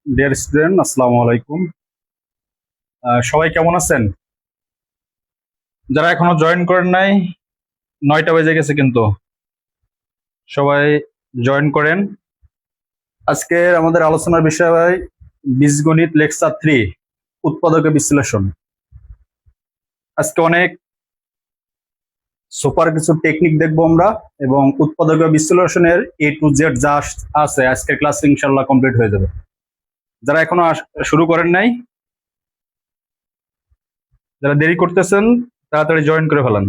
Dear student, আসসালামু আলাইকুম। সবাই কেমন আছেন? যারা এখনো জয়েন করেন নাই, 9টা বেজে গেছে, কিন্তু সবাই জয়েন করেন। আজকে আমাদের আলোচনার বিষয় বীজগণিত লেকচার 3, উৎপাদকের বিশ্লেষণ। আজকে অনেক সুপার কিছু টেকনিক দেখবো আমরা, এবং উৎপাদকের বিশ্লেষণের A to Z যা আছে আজকের ক্লাস ইনশাল্লাহ কমপ্লিট হয়ে যাবে। যারা এখনো শুরু করেন নাই, যারা দেরি করতেছেন, তাড়াতাড়ি জয়েন করে ফেলান।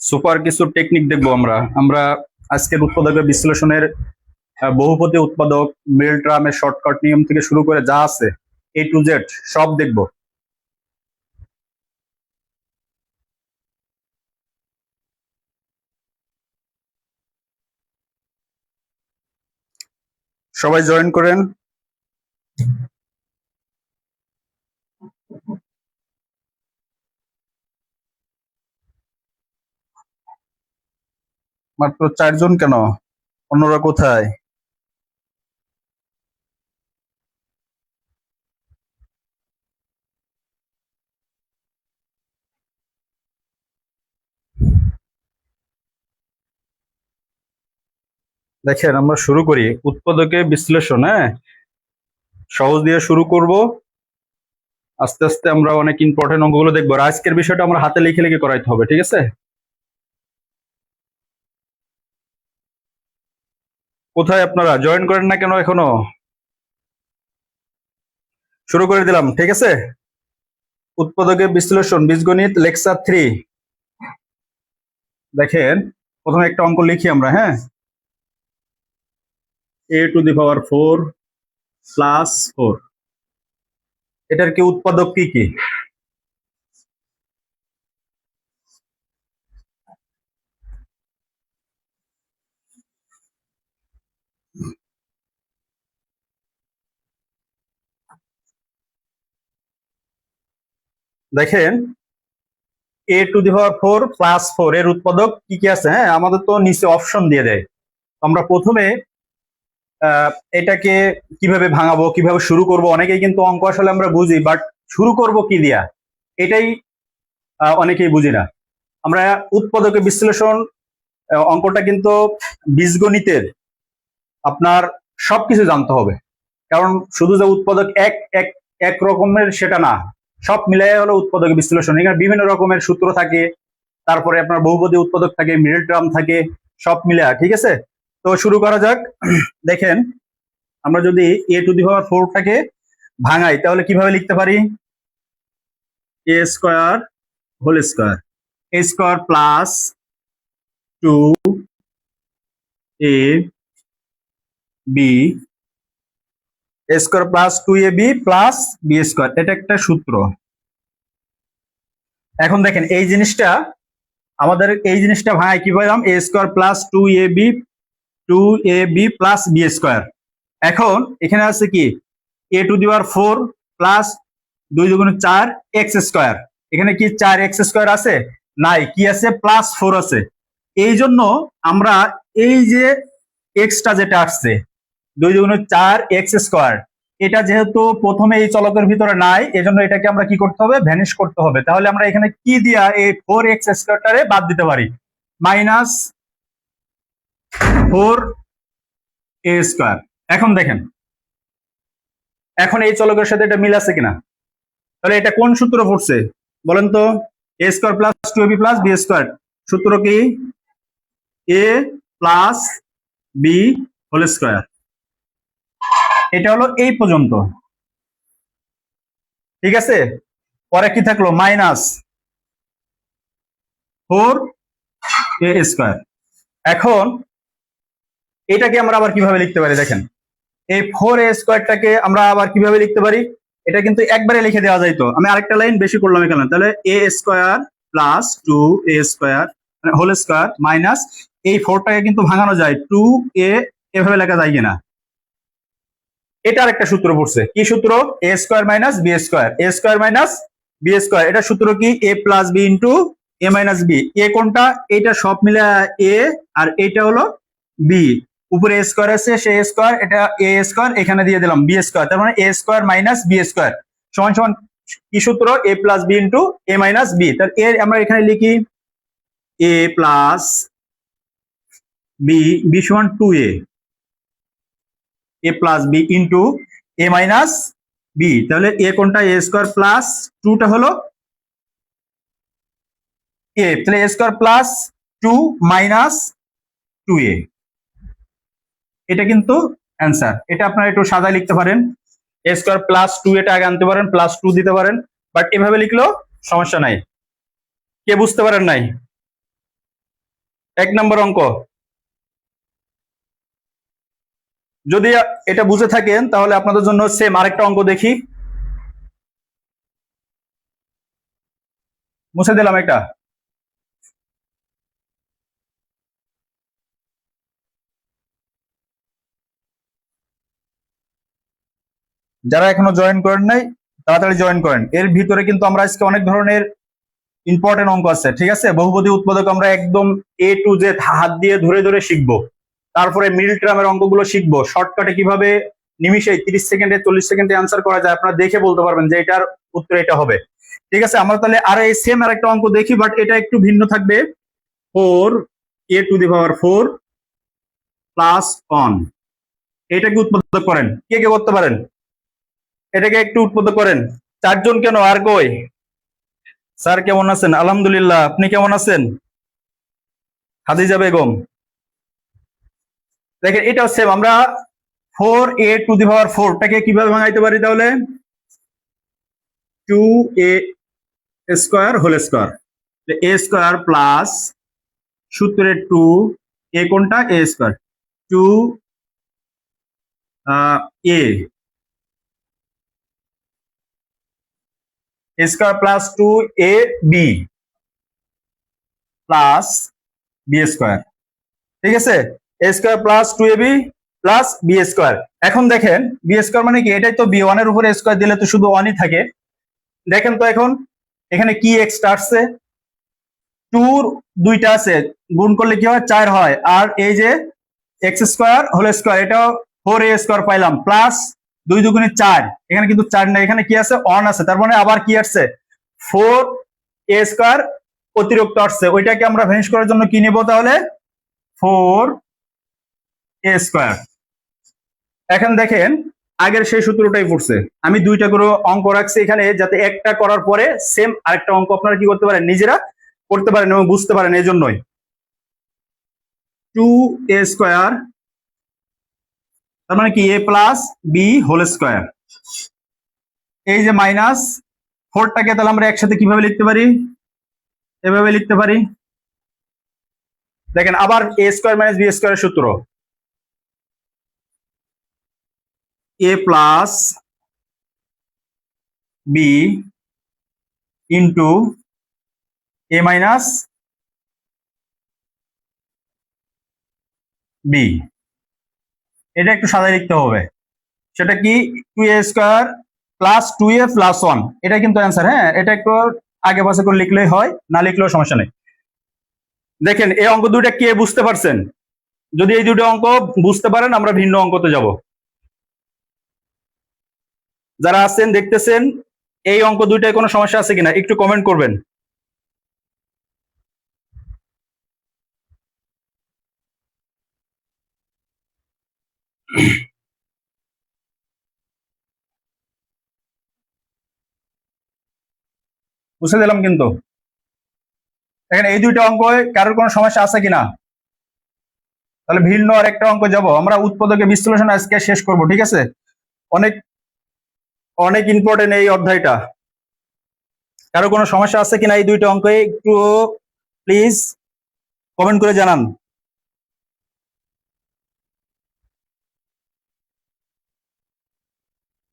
সুপার কিছু টেকনিক দেখবো আমরা আজকের উৎপাদকের বিশ্লেষণের বহুপদী উৎপাদক, মিল ট্রামের শর্টকাট নিয়ম থেকে শুরু করে যা আছে A to Z সব দেখবো। সবাই জয়েন করেন। মাত্র 4 জন কেন? অন্যরা কোথায়? দেখেন, আমরা শুরু করি উৎপাদকের বিশ্লেষণ। হ্যাঁ, সহজ দিয়ে শুরু করব, আস্তে আস্তে আমরা অনেক ইম্পর্টেন্ট অঙ্কগুলো দেখবো। আর আজকের বিষয়টা আমরা হাতে লিখে লিখে করাইতে হবে, ঠিক আছে? কোথায় আপনারা জয়েন করেন না কেন এখনো? শুরু করে দিলাম, ঠিক আছে? উৎপাদকের বিশ্লেষণ বীজগণিত লেকচার 3। দেখেন, প্রথমে একটা অঙ্ক লিখি আমরা। হ্যাঁ, a⁴ প্লাস 4, এটার কি উৎপাদক কি কি? দেখেন, a⁴ প্লাস 4 এর উৎপাদক কি কি আছে? হ্যাঁ, আমাদের তো নিচে অপশন দিয়ে দেয়। আমরা প্রথমে এটাকে কিভাবে ভাঙাবো, কিভাবে শুরু করব, অনেকেই কিন্তু অঙ্ক আসলে আমরা বুঝি, বাট শুরু করব কি দিয়া এটাই অনেকেই বুঝি না। আমরা উৎপাদকের বিশ্লেষণ অঙ্কটা কিন্তু বীজগণিতের আপনার সবকিছু জানতে হবে, কারণ শুধু যে উৎপাদক এক এক এক রকমের সেটা না, সব মিলাই হলো উৎপাদকের বিশ্লেষণ। এখানে বিভিন্ন রকমের সূত্র থাকে, তারপরে আপনার বহুপদী উৎপাদক থাকে, মিডল টার্ম থাকে, সব মিলে, ঠিক আছে? তো শুরু করা যাক। দেখেন, আমরা যদি এ টু দি পাওয়ার 4টাকে ভাঙাই তাহলে কিভাবে লিখতে পারি? A square whole square, A square plus 2ab a square plus 2ab plus B square, এটা একটা সূত্র। এখন দেখেন এই জিনিসটা ভাঙায় কি পেলাম? A square plus 2ab plus B square. এখন এখানে আছে কি? এ টু দি পাওয়ার 4 প্লাস 2 দুগুণে 4 এক্স স্কোয়ার। এখানে কি 4 এক্স স্কোয়ার আছে? নাই, কি আছে? প্লাস 4 আছে। এই জন্য আমরা এই যে এক্সটা যেটা আসছে 2 দুগুণে 4 এক্স স্কোয়ার, এটা যেহেতু প্রথমে এই চলকের ভিতরে নাই, এজন্য এটাকে আমরা কি করতে হবে? ভ্যানিশ করতে হবে। তাহলে আমরা এখানে কি দিয়া এই 4 এক্স স্কোয়ারটারে বাদ দিতে পারি? Minus 4 a square. এখন দেখেন, এখন এই চলকের সাথে এটা মিল আছে কিনা? তাহলে এটা কোন সূত্র পড়ছে বলেন তো? A square plus 2ab plus B square. সূত্র কি? A plus b whole square. এটা হলো এই পর্যন্ত, ঠিক আছে? পরে কি থাকলো? Minus 4 a square. এখন এটাকে আমরা আবার কিভাবে লিখতে পারি? দেখেন, এই 4 এ স্কোয়ারটাকে আমরা আবার কিভাবে লিখতে পারি? এটা কিন্তু একবারে লিখে দেওয়া যায়। তো আমি আরেকটা লাইন বেশি করলাম এখানে। তাহলে এ স্কোয়ার প্লাস 2a স্কোয়ার মানে হোল স্কোয়ার মাইনাস এই 4টাকে কিন্তু ভাঙানো যায়, 2a এভাবে লেখা যায় কিনা? এটা আরেকটা সূত্র পড়ছে। কি সূত্র? A square minus B square, A square minus B square. এটা সূত্র কি? A plus b into a minus B. এ কোনটা? এটা সব মিলে এ, আর এটা হলো বি। উপরে এ স্কোয়ার আছে, সে স্কোয়ার, এটা এ স্কোয়ার, এখানে দিয়ে দিলাম বি স্কোয়ার। তার মানে a square minus B square সমান সমান কি সূত্র? A plus b into a minus b. তাহলে এর আমরা এখানে লিখি এ প্লাস বি, বি সমান 2a, A plus b into a minus b. তাহলে এ কোনটা? এ স্কোয়ার প্লাস 2টা হলো এ, তাহলে এ স্কোয়ার প্লাস 2 মাইনাস 2a। এটা কিন্তু অ্যান্সার। এটা আপনারা একটু সাদা লিখতে পারেন, এ স্কোয়ার প্লাস 2 এটা আগে আনতে পারেন, প্লাস 2 দিতে পারেন, বাট এভাবে লিখলেও সমস্যা নাই। কে বুঝতে পারেন নাই? 1 নম্বর অঙ্ক। যদি এটা বুঝে থাকেন তাহলে আপনাদের জন্য সেম আরেকটা অঙ্ক দেখি। মুছে দিলাম এটা। যারা এখনো জয়েন করেন নাই তাড়াতাড়ি জয়েন করেন। এর ভিতরে কিন্তু আমরা আজকে অনেক ধরনের ইম্পর্টেন্ট অঙ্ক আছে, ঠিক আছে? বহুপদী উৎপাদক আমরা একদম এ টু জেড হাত দিয়ে ধরে ধরে শিখবো। তারপরে মিডল টার্মের অঙ্কগুলো শিখবো, শর্টকাটে কিভাবে নিমিশে 30 সেকেন্ডে 40 সেকেন্ডে অ্যান্সার করা যায়, আপনারা দেখে বলতে পারবেন যে এটার উত্তর এটা হবে, ঠিক আছে? আমরা তাহলে আর এই সেম আর একটা অঙ্ক দেখি, বাট এটা একটু ভিন্ন থাকবে। 4 এ টু দি পাওয়ার 4 প্লাস 1, এটাকে উৎপাদক করেন। কে কে করতে পারেন? এটাকে একটু উৎপাদক করেন। 4 জন কেন? আর কই? স্যার কেমন আছেন? আলহামদুলিল্লাহ। আপনি কেমন আছেন? খাদিজা বেগম। দেখেন এটা সেম। আমরা 4 এ টু দি পাওয়ার 4টাকে কিভাবে ভাঙাইতে পারি? তাহলে 2a স্কোয়ার হোল স্কোয়ার, এ স্কোয়ার প্লাস সূত্রে 2 এ কোনটা? A square 2 a square plus 2ab plus B square, ঠিক আছে? A square plus 2ab plus B square. এখন দেখেন বি স্কোয়ার মানে কি? এটাই তো বি, 1 এর উপরে স্কোয়ার দিলে তো শুধু 1ই থাকে। দেখেন তো এখন এখানে কি এক্সট্রা আসছে? 2 দুইটা আছে, গুণ করলে কি হয়? 4 হয়। আর এই যে এক্স স্কোয়ার হোল স্কোয়ার, এটাও 4a স্কোয়ার পাইলাম, প্লাস 2 দুগুণে 4, এখানে কিন্তু 4 না, এখানে কি আছে? 1 আছে। তার মানে আবার কি আসছে? 4a স্কোয়ার অতিরিক্ত আসছে, ওইটাকে আমরা ভ্যানিশ করার জন্য কি নিব? তাহলে 4a স্কোয়ার। এখন দেখেন আগের সেই সূত্রটাই পড়ছে। আমি 2টা করে অঙ্ক রাখছি এখানে, যাতে একটা করার পরে সেম আরেকটা অঙ্ক আপনারা কি করতে পারেন? নিজেরা করতে পারেন এবং বুঝতে পারেন, এই জন্যই। 2a² তার মানে কি a plus b whole square. এই যে -4টাকে তাহলে আমরা একসাথে কিভাবে লিখতে পারি? এভাবে লিখতে পারি। দেখেন আবার a² - b² এর সূত্র, a plus b into a minus b. এটা একটু সাজায় লিখতে হবে। সেটা কি 2a² প্লাস 2a প্লাস 1, এটা কিন্তু অ্যান্সার। হ্যাঁ, এটা একটু আগে পাশে করে লিখলেই হয়, না লিখলেও সমস্যা নেই। দেখেন এই অঙ্ক দুইটা কে বুঝতে পারছেন? যদি এই দুটো অঙ্ক বুঝতে পারেন আমরা ভিন্ন অঙ্কতে যাব। যারা আছেন দেখতেছেন এই অঙ্ক দুইটায় কোনো সমস্যা আছে কিনা একটু কমেন্ট করবেন। বুঝতে দিলাম কিন্তু। দেখেন এই দুইটা অঙ্ক কারোর কোনো সমস্যা আছে কিনা? তাহলে ভিন্ন আর একটা অঙ্ক যাব। আমরা উৎপাদকে বিশ্লেষণ আজকে শেষ করব, ঠিক আছে? অনেক অনেক ইম্পর্টেন্ট এই অধ্যায়টা। কারো কোনো সমস্যা আছে কিনা এই দুইটা অঙ্কে একটু প্লিজ কমেন্ট করে জানান।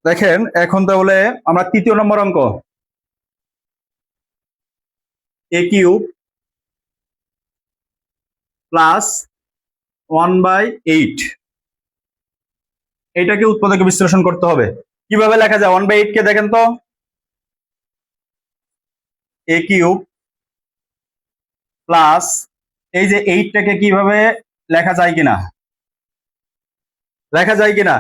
দেখেন এখন তাহলে আমরা 3য় নম্বর অঙ্ক, a³ প্লাস 1/8, এটাকে উৎপাদকে বিশ্লেষণ করতে হবে। কিভাবে লেখা যায় 1/8 কে? দেখেন তো, a³ প্লাস এই যে 8টাকে কিভাবে লেখা যায় কিনা, লেখা যায় কিনা?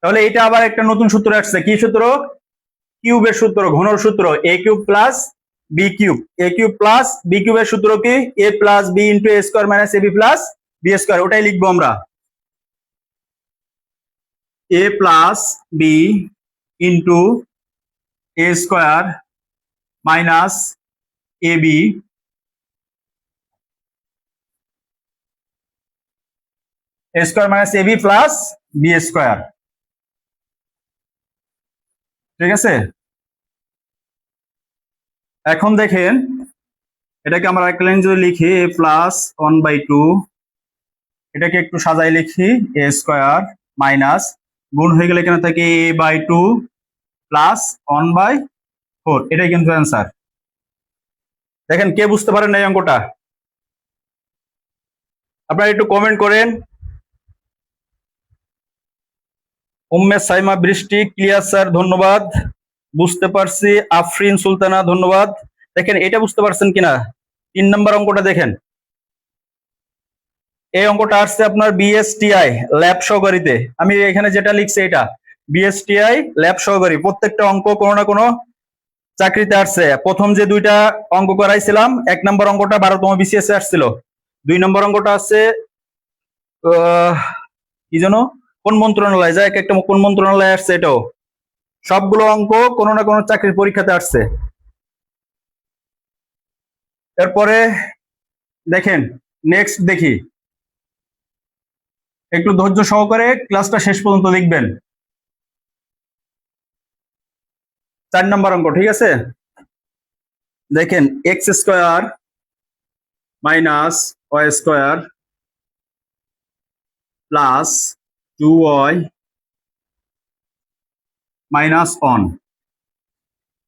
তাহলে এটা আবার একটা নতুন সূত্র আসছে। কি সূত্র? কিউবের সূত্র, ঘনর সূত্র, a³ plus b³ a³ plus b³ এর সূত্র কি? a plus b into a² minus ab plus b²। ওটাই লিখবো আমরা, a plus b into a² minus ab a² minus ab plus b²। ঠিক আছে? এখন দেখেন এটাকে আমরা একটা লাইন যদি লিখি a প্লাস 1/2, এটাকে একটু সাজাই লিখি a² মাইনাস গুণ হয়ে গেলে এখানে থাকে a/2 প্লাস 1/4, এটাই কিন্তু অ্যান্সার। দেখেন কে বুঝতে পারেন এই অঙ্কটা? আপনারা একটু কমেন্ট করেন। উম্মে সাইমা বৃষ্টি ক্লিয়ার স্যার, ধন্যবাদ। বুঝতে পারছি। আফরিন সুলতানা, ধন্যবাদ। দেখেন এটা বুঝতে পারছেন কিনা 3 নম্বর অঙ্কটা দেখেন। এই অঙ্কটা আসছে আপনার বিএসটিআই ল্যাব সহকারীতে। আমি এখানে যেটা লিখছি এটা বিএসটিআই ল্যাব সহকারী। প্রত্যেকটা অঙ্ক কোনো না কোনো চাকরিতে আসছে। প্রথম যে দুইটা অঙ্ক করাইছিলাম, 1 নম্বর অঙ্কটা 12তম বিসিএস এ আসছিল, 2 নম্বর অঙ্কটা আছে কি যেন কোন মন্ত্রণালয়, যায় একটা কোন মন্ত্রণালয় আসছে। এটাও সবগুলো অঙ্ক কোনো না কোনো চাকরির পরীক্ষাতে আসছে। এরপরে দেখেন নেক্সট দেখি, একটু ধৈর্য সহকারে ক্লাসটা শেষ পর্যন্ত দেখবেন। 4 নম্বর অঙ্ক, ঠিক আছে? দেখেন x² minus y² plus 2y minus 1,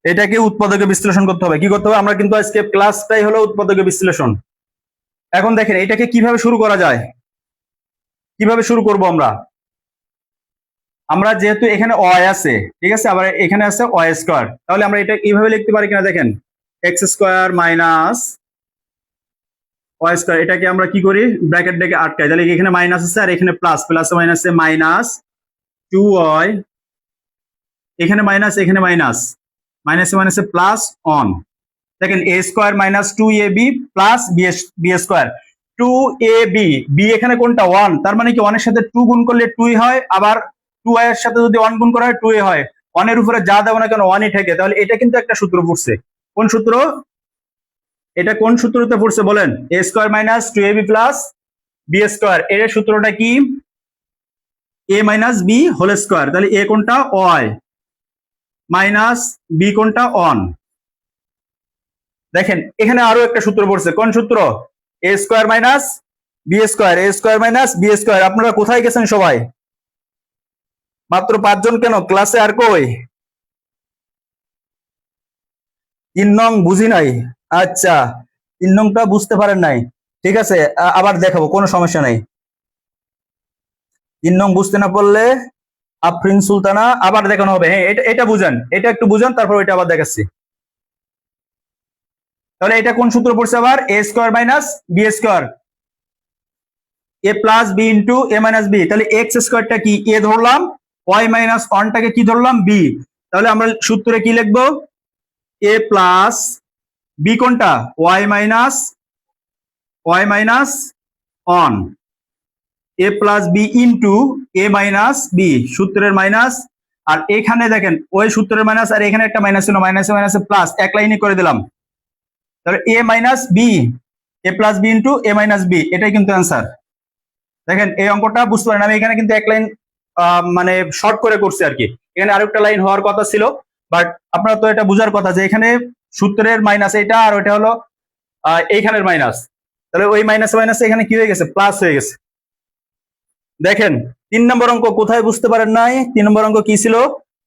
এটাকে উৎপাদকে বিশ্লেষণ করতে হবে। কি করতে হবে? আমরা কিন্তু আজকে ক্লাসটাই হলো উৎপাদকে বিশ্লেষণ। এখন দেখেন এটাকে কিভাবে শুরু করা যায়, কিভাবে শুরু করব আমরা? আমরা যেহেতু এখানে y আছে, ঠিক আছে, আবার এখানে আছে y², তাহলে আমরা এটা এইভাবে লিখতে পারি কিনা দেখেন, x² মাইনাস y², এটাকে আমরা কি করি? ব্র্যাকেট ডেকে আটকাই। তাহলে এখানে মাইনাস আছে আর এখানে প্লাস, প্লাসে মাইনাসে মাইনাস 2y, এখানে মাইনাস এখানে মাইনাস, মাইনাসে মাইনাসে প্লাস 1। দেখেন a² minus 2ab plus b²। 2ab, b এখানে কোনটা? 1, তার মানে কি 1 এর সাথে 2 গুণ করলে 2 হয়, আবার 2 এর সাথে যদি 1 গুণ করা হয় 2 হয়। 1 এর উপরে যা দেবো না কেন 1ই থাকে। তাহলে এটা কিন্তু একটা সূত্র পড়ছে। কোন সূত্র? এটা কোন সূত্রতে পড়ছে বলেন? A square minus 2ab plus B square, এর সূত্রটা কি? A minus B whole square. তাহলে এ কোনটা? ওয়াই মাইনাস বি কোনটা? অন। দেখেন এখানে আরো একটা সূত্র পড়ছে, কোন সূত্র? A square minus B square, A square minus B square. আপনারা কোথায় গেছেন সবাই? মাত্র 5 জন কেন ক্লাসে? আর কই? 3 নং বুঝি নাই। আচ্ছা, 3 নংটা বুঝতে পারেন নাই, ঠিক আছে, আবার দেখাবো, কোনো সমস্যা নাই। 3 নং বুঝতে না পারলে আফরিন সুলতানা আবার দেখানো হবে। হ্যাঁ, এটা বুঝেন, এটা একটু বুঝেন, তারপর এটা আবার দেখাচ্ছি। তাহলে এটা কোন সূত্র পড়ছে আবার? এ square minus B square, A plus b into a minus b. তাহলে এক্স স্কোয়ারটা কি? এ ধরলাম, ওয়াই মাইনাস ওয়ানটাকে কি ধরলাম? বি। তাহলে আমরা সূত্রে কি লিখবো? এ প্লাস বি কোনটা? Y minus on, A plus b into a minus B, সূত্রের মাইনাস। আর এখানে দেখেন ওই সূত্রের মাইনাস, আর এখানে একটা মাইনাস ছিল, মাইনাসে মাইনাসে প্লাস, এক লাইনে করে দিলাম। তাহলে এ minus B, A plus b into a minus B, এটাই কিন্তু অ্যান্সার। দেখেন এই অঙ্কটা বুঝতে পারেন, আমি এখানে কিন্তু এক লাইন মানে শর্ট করে করছি আর কি। এখানে আরেকটা লাইন হওয়ার কথা ছিল, বাট আপনারা তো এটা বুঝার কথা যে এখানে সূত্রের মাইনাস এটা, আর ওইটা হলো এইখানের মাইনাস। তাহলে ওই মাইনাস মাইনাস এখানে কি হয়ে গেছে? প্লাস হয়ে গেছে। দেখেন 3 নম্বর অঙ্ক কোথায় বুঝতে পারেন নাই? 3 নম্বর অঙ্ক কি ছিল?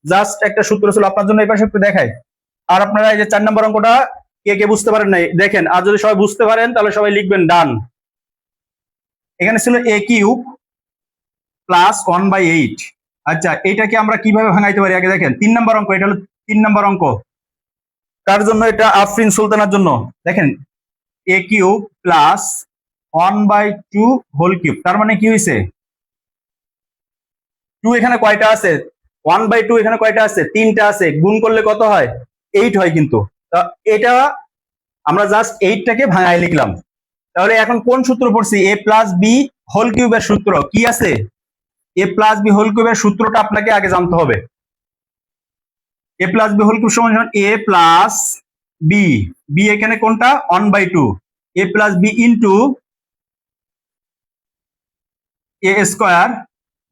জাস্ট একটা সূত্র ছিল, আপনার জন্য এই পাশে একটু দেখাই। আর আপনারা এই যে 4 নম্বর অঙ্কটা কে কে বুঝতে পারেন নাই দেখেন, আর যদি সবাই বুঝতে পারেন তাহলে সবাই লিখবেন ডান। এখানে ছিল এ কিউব প্লাস 1/8। আচ্ছা, এটাকে আমরা কিভাবে ভাঙাইতে পারি আগে দেখেন। 3 নম্বর অঙ্ক, এটা হলো 3 নম্বর অঙ্ক। কার জন্য এটা? আফরিন সুলতানার জন্য। দেখেন এ কিউব প্লাস 1/2 হোল কিউব, তার মানে কি হয়েছে? 2 এখানে কয়টা আছে? 1/2 এখানে কয়টা আছে? 3টা আছে। গুণ করলে কত হয়? 8 হয়। কিন্তু এটা আমরা জাস্ট 8টাকে ভাঙায় লিখলাম। তাহলে এখন কোন সূত্র পড়ছি? এ প্লাস বি হোল কিউবের সূত্র কি আছে? এ প্লাস বি হোল কিউবের সূত্রটা আপনাকে আগে জানতে হবে। এ প্লাস বি হোল কিউব সমান এ প্লাস বি, বি এখানে কোনটা? 1/2, এ plus b into A square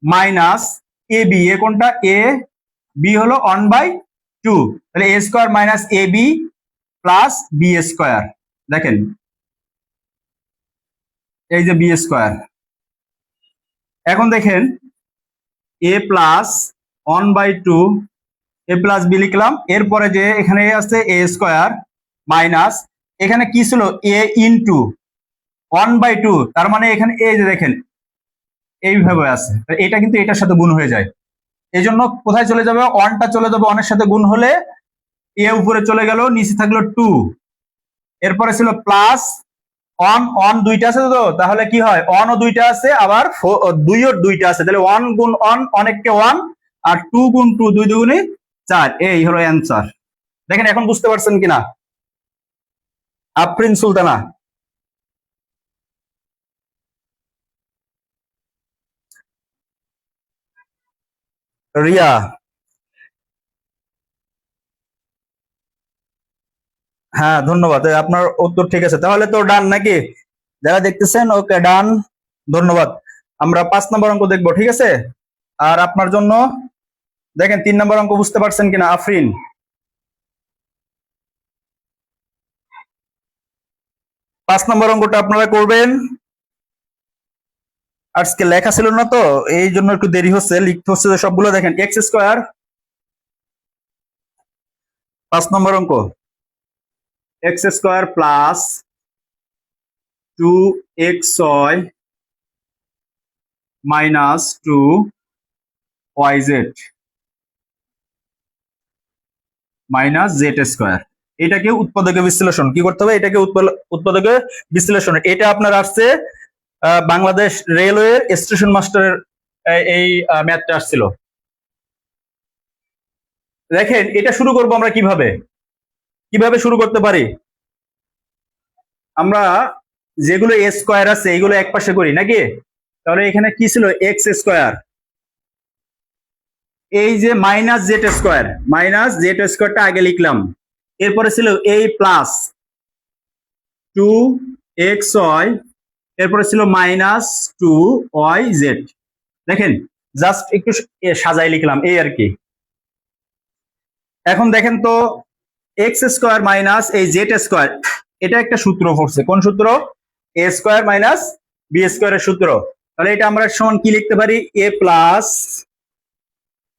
minus A B, এ কোনটা? এ বি হলো 1/2, তাহলে এ square minus A B plus B square. দেখেন এই যে বি স্কোয়ার। এখন দেখেন এ প্লাস 1/2 এ প্লাস বি লিখলাম, এরপরে যে এখানে আছে এ স্কোয়ার মাইনাস, এখানে কি ছিল? এ ইন্টু 1/2, তার মানে এখানে এই যে দেখেন এইভাবে আছে, এটা কিন্তু এটার সাথে গুণ হয়ে যায়। এই জন্য কোথায় চলে যাবে? 1টা চলে যাবে 1 এর সাথে গুণ হলে, এ উপরে চলে গেল, নিচে থাকলো 2। এরপরে ছিল প্লাস অন, অন 2টা আছে তো, তাহলে কি হয়? অন ও 2টা আছে, আবার 2 ও 2টা আছে, তাহলে 1 গুণ অন অনেককে 1, আর 2 গুণ 2 2 দুগুণে 4। এই হলো অ্যান্সার। দেখেন এখন বুঝতে পারছেন কিনা? আফরিন সুলতানা। রিয়া। হ্যাঁ ধন্যবাদ, আপনার উত্তর ঠিক আছে। তাহলে তো ডান নাকি? যারা দেখতেছেন ওকে ডান, ধন্যবাদ। আমরা 5 নম্বর অঙ্ক দেখবো, ঠিক আছে? আর আপনার জন্য দেখেন 3 নম্বর অঙ্ক বুঝতে পারছেন কিনা আফরিন? 5 নম্বর অঙ্কটা আপনারা করবেন। আজকে লেখা ছিল না তো, এই জন্য একটু দেরি হচ্ছে, লিখতে হচ্ছে যে সবগুলো। দেখেন এক্স স্কোয়ার, 5 নম্বর অঙ্ক, x square plus 2xy minus 2yz minus Z square. এটাকে উৎপাদকে বিশ্লেষণ কি করতে হবে? এটাকে উৎপাদকে বিশ্লেষণ। এটা আপনার আসছে বাংলাদেশ রেলওয়ে স্টেশন মাস্টারের এই ম্যাথটা আসছিল। দেখেন এটা শুরু করব আমরা কিভাবে, কিভাবে শুরু করতে পারি? আমরা যেগুলো এ স্কোয়ার আছে এইগুলো এক পাশে করি নাকি? তাহলে এখানে কি ছিল? এক্স স্কোয়ার, এই যে minus Z square, minus Z স্কোয়ারটা আগে লিখলাম, এরপরে ছিল এই প্লাস 2xy, এরপরে ছিল -2yz। দেখেন জাস্ট একটু সাজাই লিখলাম এই আর কি। এখন দেখেন তো এক্স স্কোয়ার মাইনাস এই জেড স্কোয়ার, এটা একটা সূত্র পড়ছে। কোন সূত্র? এ স্কোয়ার মাইনাস বি স্কোয়ারের সূত্র। তাহলে এটা আমরা সমান কি লিখতে পারি? এ plus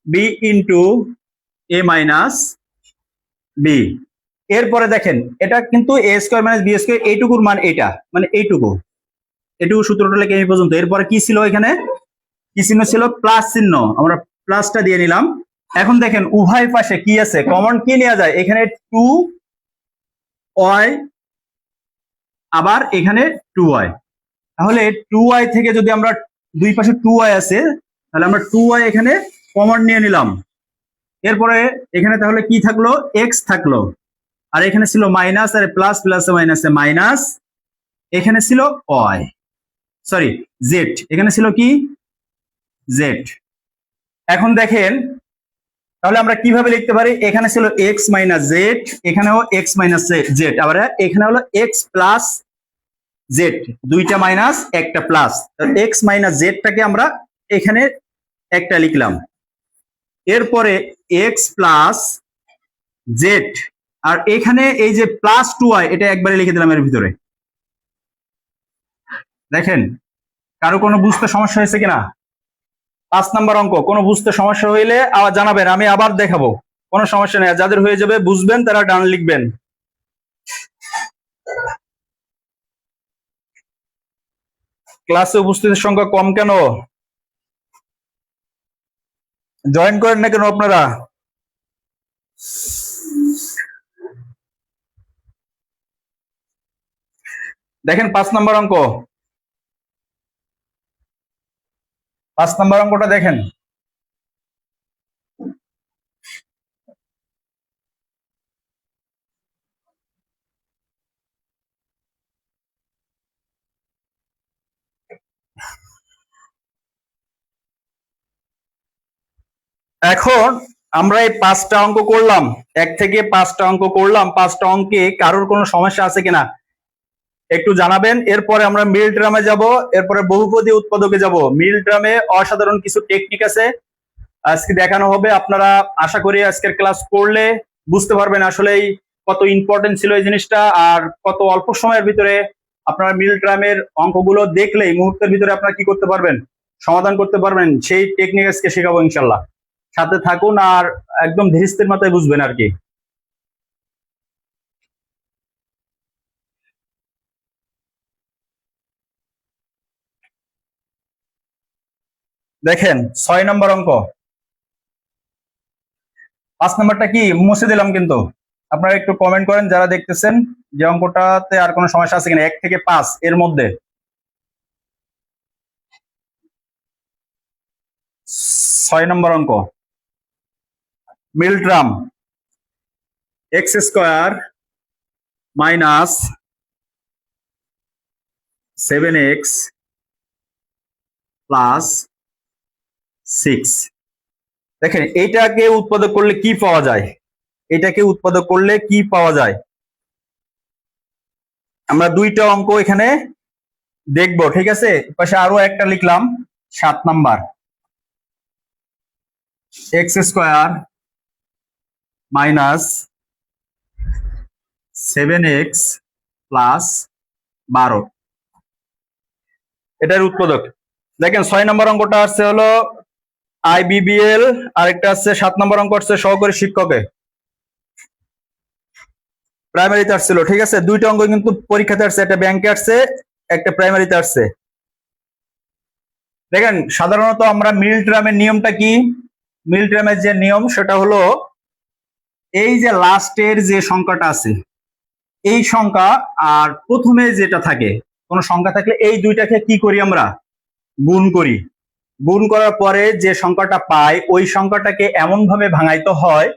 b into a minus B. এরপরে দেখেন এটা কিন্তু এ স্কোয়ার মাইনাস বি স্কোয়ার, এইটুকুর মান এটা, মানে এইটুকু সূত্রটা লেখে এই পর্যন্ত। এরপরে কি ছিল এখানে? কি চিহ্ন ছিল? প্লাস চিহ্ন, আমরা প্লাসটা দিয়ে নিলাম। এখন দেখেন উভয় পাশে কি আছে? কমন কি নেওয়া যায়? এখানে 2y, আবার এখানে 2y। তাহলে 2y থেকে যদি আমরা, দুই পাশে 2y আছে, তাহলে আমরা 2y এখানে কমন নিয়ে নিলাম। এরপরে এখানে তাহলে কি থাকলো? x থাকলো, আর এখানে ছিল মাইনাস, আর প্লাস প্লাসে মাইনাসে মাইনাস, এখানে ছিল y, সরি z, এখানে ছিল কি? z। এখন দেখেন তাহলে আমরা কিভাবে লিখতে পারি? এখানে ছিল x মাইনাস জেড, এখানেও x মাইনাস জেড, আবার এখানে হলো x প্লাস জেড, দুইটা মাইনাস একটা প্লাস। x মাইনাস জেডটাকে আমরা এখানে একটা লিখলাম। এরপরে x প্লাস জেড, আর এখানে এই যে প্লাস 2y, এটা একবারে লিখে দিলাম এর ভিতরে। দেখেন কারো কোনো বুঝতে সমস্যা হয়েছে কিনা? 5 নাম্বার অঙ্ক, কোনো বুঝতে সমস্যা হইলে আবার জানাবেন, আমি আবার দেখাবো, কোনো সমস্যা নেই। যাদের হয়ে যাবে, বুঝবেন, তারা ডান লিখবেন। ক্লাসে উপস্থিতের সংখ্যা কম কেন? জয়েন করেন না কেন আপনারা? দেখেন 5 নাম্বার অঙ্ক, 5 নাম্বার অঙ্কটা দেখেন। এখন আমরা এই 5টা অঙ্ক করলাম, 1 থেকে 5টা অঙ্ক করলাম। 5টা অঙ্কে কারোর কোনো সমস্যা আছে কিনা একটু জানাবেন। এরপরে আমরা মিল ট্রামে যাব, এরপরে বহুপদী উৎপাদকে যাব। মিল ট্রামে অসাধারণ কিছু টেকনিক আছে, আজকে দেখানো হবে। আপনারা আশা করি আজকের ক্লাস করলে বুঝতে পারবেন আসলে কত ইম্পর্টেন্ট ছিল এই জিনিসটা, আর কত অল্প সময়ের ভিতরে আপনারা মিল ট্রামের অঙ্কগুলো দেখলেই মুহূর্তের ভিতরে আপনারা কি করতে পারবেন? সমাধান করতে পারবেন। সেই টেকনিক আজকে শেখাবো ইনশাল্লাহ। সাথে থাকুন আর একদম ধীরস্থির মাথায় বুঝবেন আর কি। দেখেন 6 নম্বর অঙ্ক। 5 নম্বরটা কি মুছে দিলাম, কিন্তু আপনারা একটু কমেন্ট করেন যারা দেখতেছেন যে অঙ্কটাতে আর কোনো সমস্যা আছে কিনা। 1 থেকে 5 এর মধ্যে 6 নম্বর অঙ্ক। Middle term X square minus 7x plus 6। দেখেন এইটাকে উৎপাদক করলে কি পাওয়া যায়? এটাকে উৎপাদক করলে কি পাওয়া যায়? আমরা দুইটা অঙ্ক এখানে দেখবো, ঠিক আছে? পাশে আরো একটা লিখলাম, 7 number. X square minus 7x plus 12, এটার উৎপাদক। দেখেন 6 নম্বর অঙ্কটা আসছে হলো IBBL, আরেকটা আসছে 7 নম্বর অঙ্ক আসছে সহকারী শিক্ষকে, প্রাইমারিতে আসছিল, ঠিক আছে? দুইটা অঙ্ক কিন্তু পরীক্ষাতে আসছে, একটা ব্যাংকে আসছে, একটা প্রাইমারিতে আসছে। দেখেন সাধারণত আমরা মিল ট্রামের নিয়মটা কি? মিল ট্রামের যে নিয়ম সেটা হলো এই যে লাস্টের যে সংখ্যাটা আছে, এই সংখ্যা আর প্রথমে যেটা থাকে, কোন সংখ্যা থাকলে এই দুইটাকে কি করি আমরা? গুণ করি। গুণ করার পরে যে সংখ্যাটা পাই, ওই সংখ্যাটাকে এমন ভাবে ভাঙাইতে হয়,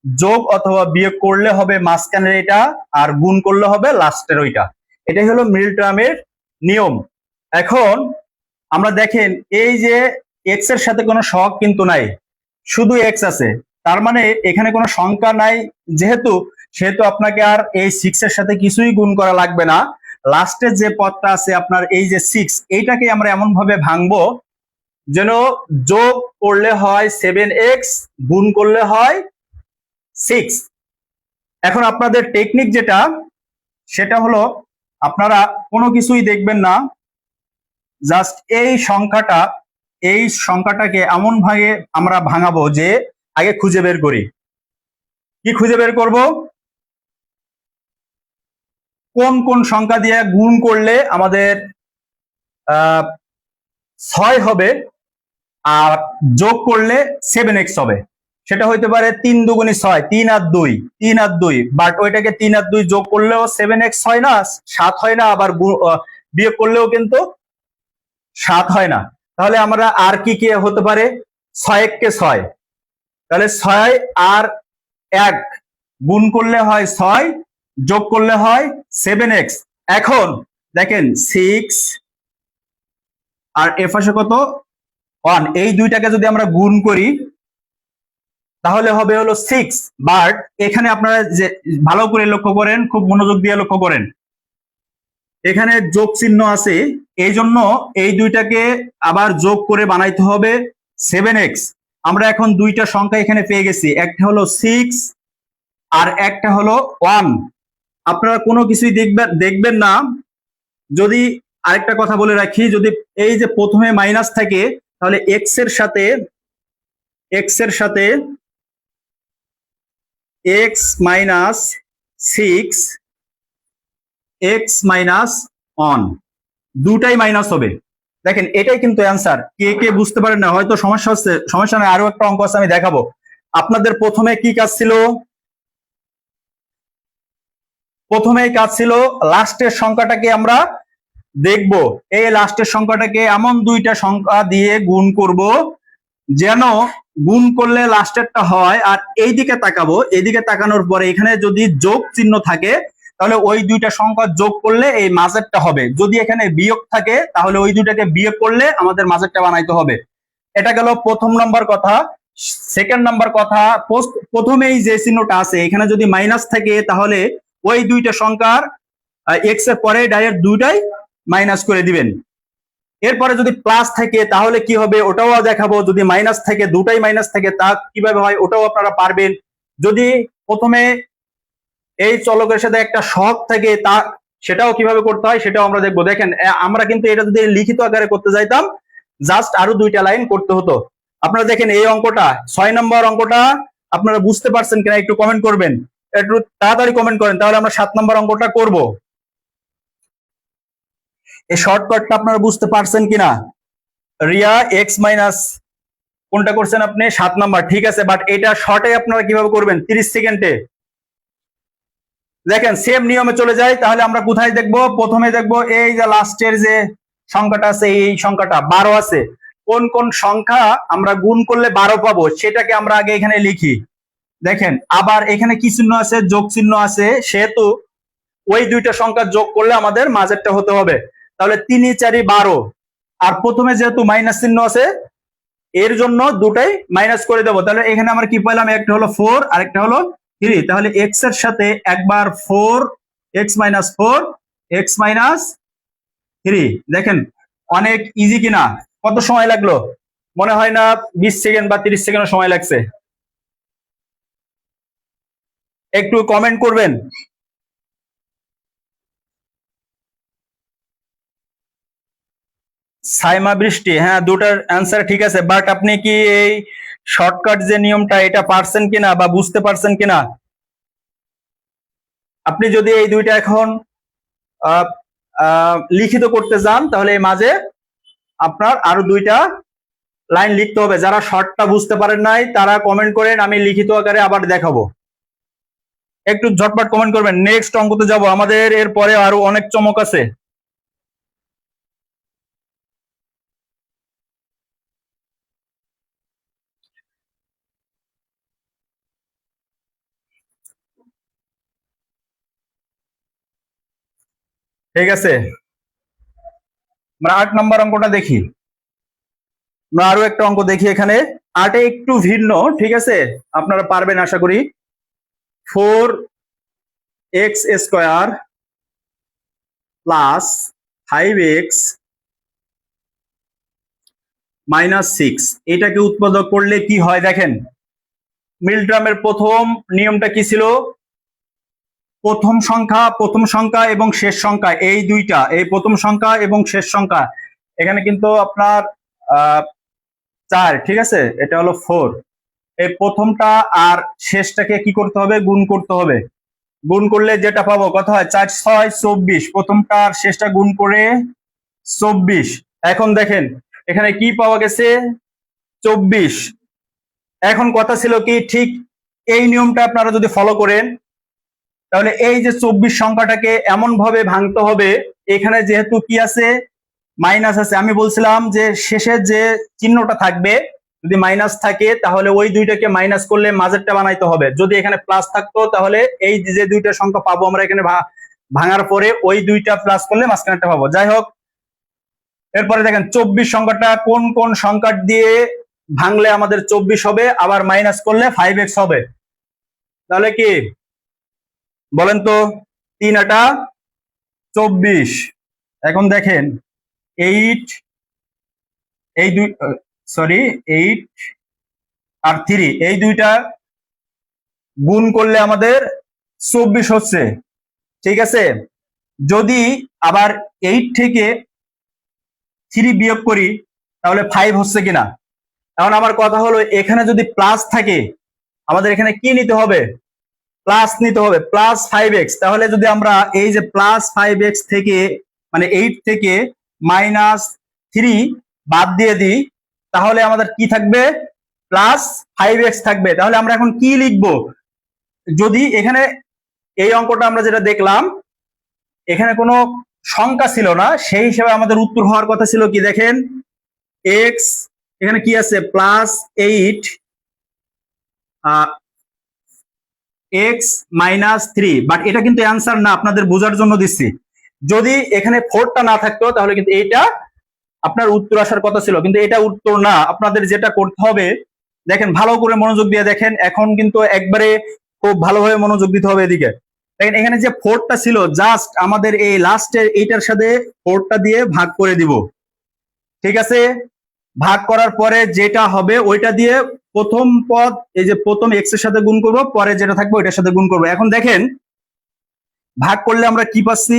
যোগ অথবা বিয়োগ করলে হবে মাঝখানের এটা, আর গুণ করলে হবে লাস্টের ওইটা। এটাই হলো মিল ট্রামের নিয়ম। এখন আমরা দেখেন এই যে এক্স এর সাথে কোনো সহগ কিন্তু নাই, শুধু এক্স আছে, তার মানে এখানে কোনো সংখ্যা নাই। যেহেতু সেহেতু আপনাকে আর এই 6 এর সাথে কিছুই গুণ করা লাগবে না। লাস্টে যে পদটা আছে আপনার এই যে 6, এইটাকে আমরা এমন ভাবে ভাঙবো যেন যোগ করলে হয় 7x, গুণ করলে হয় 6। এখন আপনাদের টেকনিক যেটা, সেটা হলো আপনারা কোনো কিছুই দেখবেন না, জাস্ট এই সংখ্যাটাকে এমন ভাবে আমরা ভাঙাবো যে আগে খুঁজে বের করি। কি খুঁজে বের করব? কোন কোন সংখ্যা দিয়ে গুণ করলে আমাদের 6 হবে আর যোগ করলে 7x হবে। সেটা হইতে পারে 3 দুগুণী 6, 3 আর 2, বাট ওইটাকে 3 আর 2 যোগ করলেও 7x হয় না, 7 হয় না, আবার বিয়োগ করলেও কিন্তু 7 হয় না। তাহলে আমরা আর কি কি হতে পারে? 6 কে 6, তাহলে 6 আর 1 গুণ করলে হয় 6, যোগ করলে হয় 7x। এখন দেখেন 6 আর এর পাশে কত 1, এই দুইটাকে যদি আমরা গুণ করি তাহলে হবে হলো 6। বাট এখানে আপনারা যে ভালো করে লক্ষ্য করেন, খুব মনোযোগ দিয়ে লক্ষ্য করেন, এখানে যোগ চিহ্ন আছে, এই জন্য এই দুইটাকে আবার যোগ করে বানাইতে হবে 7x। আমরা এখন দুইটা সংখ্যা এখানে পেয়ে গেছি, একটা হলো 6 আর একটা হলো 1। আপনারা কোনো কিছুই দেখবেন না। যদি আরেকটা কথা বলে রাখি, যদি এই যে প্রথমে মাইনাস থাকে তাহলে x এর সাথে x মাইনাস 6, x মাইনাস 1 দুটাই মাইনাস হবে। দেখেন এটাই কিন্তু অ্যান্সার। কে কে বুঝতে পারেন না হয়তো সমস্যা হচ্ছে, সমস্যা নয়, আরো একটা অঙ্ক আছে আমি দেখাবো। আপনাদের প্রথমে কি কাজ ছিল? প্রথমেই কাজ ছিল লাস্টের সংখ্যাটাকে আমরা দেখব, এই লাস্টের সংখ্যাটাকে এমন দুইটা সংখ্যা দিয়ে গুণ করব যেন গুণ করলে লাস্টেরটা হয়, আর এইদিকে তাকাবো, এইদিকে তাকানোর পরে এখানে যদি যোগ চিহ্ন থাকে তাহলে ওই দুইটা সংখ্যা যোগ করলে এই মাঝেরটা হবে, যদি এখানে বিয়োগ থাকে তাহলে ওই দুইটাকে বিয়োগ করলে আমাদের মাঝেরটা বানাইতে হবে। এটা গেল প্রথম নাম্বার কথা। সেকেন্ড নাম্বার কথা, প্রথমেই যে চিহ্নটা আছে এখানে যদি মাইনাস থাকে তাহলে ওই দুইটা সংখ্যার এক্স এর পরে ডাইরেক্ট দুইটাই মাইনাস করে দিবেন। এরপরে যদি প্লাস থাকে তাহলে কি হবে ওটাও দেখাবো, যদি মাইনাস থাকে, দুটাই মাইনাস থাকে, তা কিভাবে হয় ওটাও আপনারা পারবেন। যদি প্রথমে এই চলকের সাথে একটা শক থাকে তা সেটাও কিভাবে করতে হয় সেটাও আমরা দেখবো। দেখেন আমরা কিন্তু এটা যদি লিখিত আকারে করতে যাইতাম জাস্ট আরো দুইটা লাইন করতে হতো। আপনারা দেখেন এই অঙ্কটা 6 নম্বর অঙ্কটা আপনারা বুঝতে পারছেন কিনা একটু কমেন্ট করবেন, একটু তাড়াতাড়ি কমেন্ট করেন, তাহলে আমরা 7 নম্বর অঙ্কটা করব। এই শর্টকাটটা আপনারা বুঝতে পারছেন কিনা? রিয়া এক্স মাইনাস কোনটা করছেন আপনি? 7 নাম্বার, ঠিক আছে, বাট এটা শর্টে আপনারা কিভাবে করবেন? 30 সেকেন্ডে। দেখেন সেম নিয়মে চলে যায়, তাহলে আমরা কোথায় দেখবো? প্রথমে দেখবো এই যে লাস্টের যে সংখ্যাটা আছে, এই সংখ্যাটা 12 আছে। কোন কোন সংখ্যা আমরা গুণ করলে 12 পাবো সেটাকে আমরা আগে এখানে লিখি। দেখেন আবার এখানে কি চিহ্ন আছে? যোগ চিহ্ন আছে, সেহেতু ওই দুইটা সংখ্যা যোগ করলে আমাদের মাঝেরটা হতে হবে। তাহলে 3 4 12, আর প্রথমে যেহেতু মাইনাস চিহ্ন আছে এর জন্য দুটাই মাইনাস করে দেবো। তাহলে এখানে আমরা কি পেলাম? একটা হলো 4 আর একটা হলো 3। তাহলে x এর সাথে একবার 4, x মাইনাস 4, x মাইনাস 3। দেখেন অনেক ইজি কিনা? কত সময় লাগলো? মনে হয় না 20 সেকেন্ড বা 30 সেকেন্ড সময় লাগছে। একটু কমেন্ট করবেন। সাইমা বৃষ্টি, হ্যাঁ দুটার অ্যান্সার ঠিক আছে, বাট আপনি কি এই শর্টকাট যে নিয়মটা এটা পারছেন কিনা বা বুঝতে পারছেন কিনা? আপনি যদি এই দুইটা এখন লিখিত করতে যান তাহলে এই মাঝে আপনার আরো দুইটা লাইন লিখতে হবে। যারা শর্টটা বুঝতে পারেন নাই তারা কমেন্ট করেন, আমি লিখিত আকারে আবার দেখাবো। একটু ঝটপট কমেন্ট করবেন। নেক্সট অঙ্কতে যাব, আমাদের এর পরে আরো অনেক চমক আছে। ঠিক আছে, আমরা 8 নম্বর অঙ্কটা দেখি। আমরা আরো একটা অঙ্ক দেখি এখানে। 8 একটু ভিন্ন, ঠিক আছে, আপনারা পারবেন আশা করি। 4 x square plus 5x minus 6, এটাকে উৎপাদক করলে কি হয় দেখেন। মিলগ্রামের প্রথম নিয়মটা কি ছিল? প্রথম সংখ্যা এবং শেষ সংখ্যা এই দুইটা, এই প্রথম সংখ্যা এবং শেষ সংখ্যা, এখানে কিন্তু আপনার 4, ঠিক আছে, এটা হলো 4। এই প্রথমটা আর শেষটাকে কি করতে হবে? গুণ করতে হবে। গুণ করলে যেটা পাবো কত হয়? 4 6 24। প্রথমটা আর শেষটা গুণ করে 24। এখন দেখেন এখানে কি পাওয়া গেছে? 24। এখন কথা ছিল কি, ঠিক এই নিয়মটা আপনারা যদি ফলো করেন তাহলে এই যে 24 সংখ্যাটাকে এমন ভাবে ভাঙতে হবে, এখানে যেহেতু কি আছে? মাইনাস আছে। আমি বলছিলাম যে শেষের যে চিহ্নটা থাকবে যদি মাইনাস থাকে তাহলে ওই দুইটাকে মাইনাস করলে মাঝেরটা বানাইতে হবে। যদি এখানে প্লাস থাকতো তাহলে এই যে দুইটা সংখ্যা পাবো আমরা এখানে ভাঙার পরে ওই দুইটা প্লাস করলে মাঝখানেরটা পাবো। যাই হোক, এরপরে দেখেন 24 সংখ্যাটা কোন কোন সংখ্যা দিয়ে ভাঙলে আমাদের 24 হবে, আবার মাইনাস করলে 5x হবে। তাহলে কি বলেন তো? 3 8 24। এখন দেখেন 8, এই দুই, সরি 8 আর 3, এই দুইটা গুণ করলে আমাদের 24 হচ্ছে, ঠিক আছে। যদি আবার 8 থেকে 3 বিয়োগ করি তাহলে 5 হচ্ছে কিনা। এখন আমার কথা হলো এখানে যদি প্লাস থাকে আমাদের এখানে কি নিতে হবে? প্লাস নিতে হবে, প্লাস 5x। তাহলে যদি আমরা এই যে প্লাস 5x থেকে মানে 8 থেকে -3 বাদ দিয়ে দিই তাহলে আমাদের কি থাকবে? প্লাস 5x থাকবে। তাহলে আমরা এখন কি লিখবো? যদি এখানে এই অঙ্কটা আমরা যেটা দেখলাম এখানে কোনো সংখ্যা ছিল না, সেই হিসেবে আমাদের উত্তর হওয়ার কথা ছিল কি দেখেন, x, এখানে কি আছে? +8 x -3। বাট এটা কিন্তু অ্যান্সার না, আপনাদের বোঝার জন্য দিচ্ছি। যদি এখানে 4টা না থাকতো তাহলে কিন্তু এইটা আপনার উত্তর আসার কথা ছিল, কিন্তু এটা উত্তর না। আপনাদের যেটা করতে হবে দেখেন, ভালো করে মনোযোগ দিয়ে দেখেন, এখন কিন্তু একবারে খুব ভালোভাবে মনোযোগ দিতে হবে এদিকে। দেখেন এখানে যে 4টা ছিল, জাস্ট আমাদের এই লাস্টের এইটার সাথে 4টা দিয়ে ভাগ করে দিব, ঠিক আছে। ভাগ করার পরে যেটা হবে ওইটা দিয়ে প্রথম পদ, এই যে প্রথম x এর সাথে গুণ করব, পরে যেটা থাকবে ওইটার সাথে গুণ করব। এখন দেখেন ভাগ করলে আমরা কি পাচ্ছি?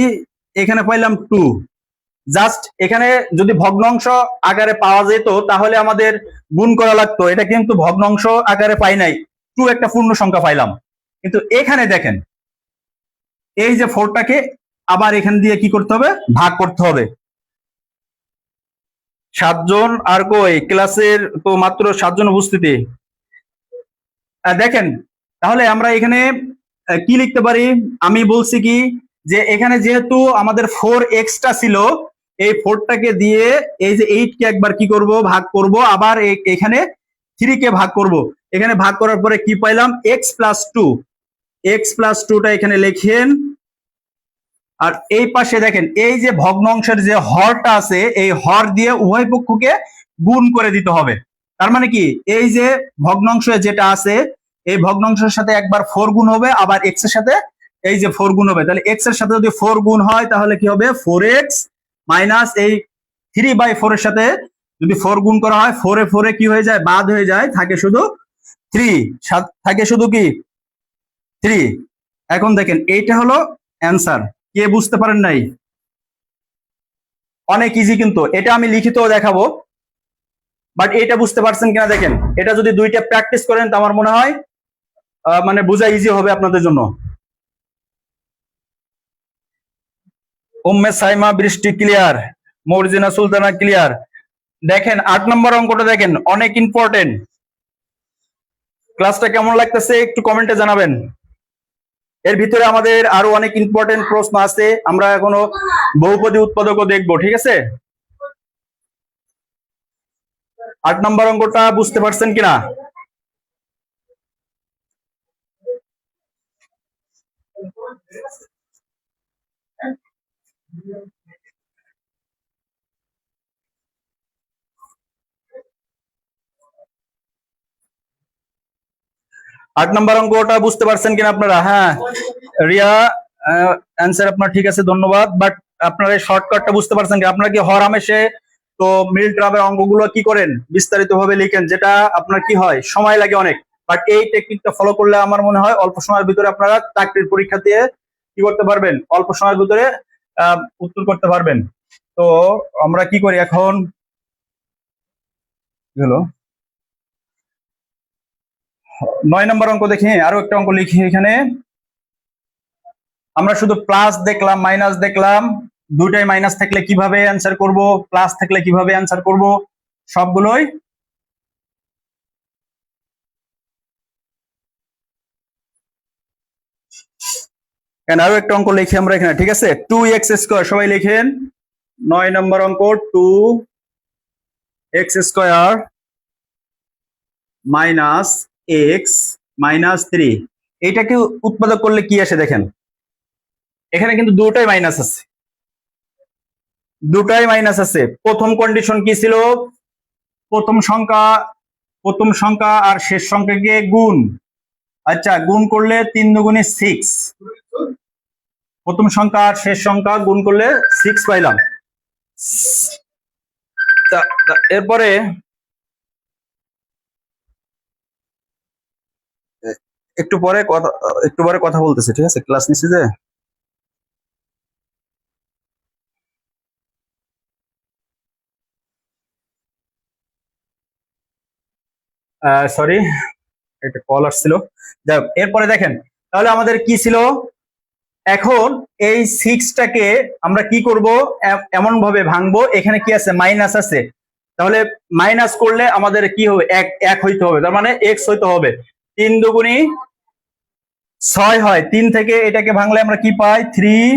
এখানে পাইলাম 2। জাস্ট এখানে যদি ভগ্নাংশ আকারে পাওয়া যেত তাহলে আমাদের গুণ করা লাগতো, এটা কিন্তু ভগ্নাংশ আকারে পাই নাই, 2 একটা পূর্ণ সংখ্যা পাইলাম। কিন্তু এখানে দেখেন এই যে 4টাকে আবার এখান দিয়ে কি করতে হবে? ভাগ করতে হবে। 7 জন আর কই ক্লাসের তো মাত্র 7 জন উপস্থিতি। দেখেন তাহলে আমরা এখানে কি লিখতে পারি? আমি বলছি কি যে এখানে যেহেতু আমাদের 4x টা ছিল, এই 4টাকে দিয়ে এই যে 8 কে একবার কি করব? ভাগ করব, আবার এখানে 3 কে ভাগ করব। এখানে ভাগ করার পরে কি পাইলাম? x + 2। x + 2টা এখানে লিখেন। আর এই পাশে দেখেন এই যে ভগ্নাংশের যে হরটা আছে এই হর দিয়ে উভয় পক্ষকে গুণ করে দিতে হবে। তার মানে কি এই যে ভগ্নাংশ যেটা আছে এই ভগ্নাংশের সাথে একবার 4 গুণ হবে, আবার x এর সাথে এই যে 4 গুণ হবে। তাহলে x এর সাথে যদি 4 গুণ হয় তাহলে কি হবে? 4x মাইনাস এই 3/4 এর সাথে যদি 4 গুণ করা হয় 4 এ 4 এ কি হয়ে যায়? বাদ হয়ে যায়, থাকে শুধু 3, থাকে শুধু কি 3। এখন দেখেন এইটা হলো অ্যান্সার। কে বুঝতে পারেন নাই? অনেক ইজি, কিন্তু এটা আমি লিখিতও দেখাবো, বাট এটা বুঝতে পারছেন কিনা দেখেন। এটা যদি দুইটা প্র্যাকটিস করেন তো আমার মনে হয় মানে বোঝা ইজি হবে আপনাদের জন্য। উম্মে সাইমা বৃষ্টি ক্লিয়ার, মর্জিনা সুলতানা ক্লিয়ার। দেখেন 8 নম্বর অঙ্কটা দেখেন, অনেক ইম্পর্টেন্ট। ক্লাসটা কেমন লাগতেছে একটু কমেন্টে জানাবেন। এর ভিতরে আমাদের আরো অনেক ইম্পর্টেন্ট প্রশ্ন আছে, আমরা এখনো বহুপদী উৎপাদকও দেখবো, ঠিক আছে। 8 নম্বর অঙ্কটা বুঝতে পারছেন কিনা? আট নম্বর অঙ্কটা বুঝতে পারছেন কিনা আপনারা? হ্যাঁ, রিয়া অ্যান্সার আপনার ঠিক আছে, ধন্যবাদ। বাট আপনারা এই শর্টকাটটা বুঝতে পারছেন কি? আপনারা কি হরহামেশে তো মিল ট্রাবের অঙ্কগুলো কি করেন, বিস্তারিত ভাবে লিখেন, যেটা আপনার কি হয়, সময় লাগে অনেক। বাট এই টেকনিকটা ফলো করলে আমার মনে হয় অল্প সময়ের ভিতরে আপনারা চাকরির পরীক্ষা দিয়ে কি করতে পারবেন, অল্প সময়ের ভিতরে উত্তর করতে পারবেন। তো আমরা কি করি এখন, হলো 9 নম্বর অঙ্ক দেখি। আরো একটা অঙ্ক লিখি এখানে। আমরা শুধু প্লাস দেখলাম, মাইনাস দেখলাম, দুইটাই মাইনাস থাকলে কিভাবে অ্যান্সার করব, প্লাস থাকলে কিভাবে অ্যান্সার করব, সবগুলোই আরো একটা অঙ্ক লিখি আমরা এখানে, ঠিক আছে। 2x² সবাই লিখেন। 9 নম্বর অঙ্ক, 2x² মাইনাস এক্স মাইনাস 3। এইটাকে উৎপাদক করলে কি আসে দেখেন, এখানে কিন্তু দুটাই মাইনাস আছে, দুটাই মাইনাস আছে। প্রথম কন্ডিশন কি ছিল, প্রথম সংখ্যা আর শেষ সংখ্যাকে গুণ, আচ্ছা গুণ করলে 3 দুগুণে 6, প্রথম সংখ্যা আর শেষ সংখ্যা গুণ করলে 6 পাইলাম। এরপরে একটু পরে কথা বলতেছে, ঠিক আছে, ক্লাস নিচ্ছি যে। সরি, একটা কল আসছিল। যাই হোক, এরপরে দেখেন তাহলে আমাদের কি ছিল, এখন এই 6টাকে আমরা কি করব, এমন ভাবে ভাঙবো, এখানে কি আছে, মাইনাস আছে, তাহলে মাইনাস করলে আমাদের কি হবে, এক এক হইতে হবে, তার মানে এক্স হইতে হবে। 3 দুগুণী 6 হয়, 3 থেকে এটাকে ভাঙলে আমরা কি পাই, 3,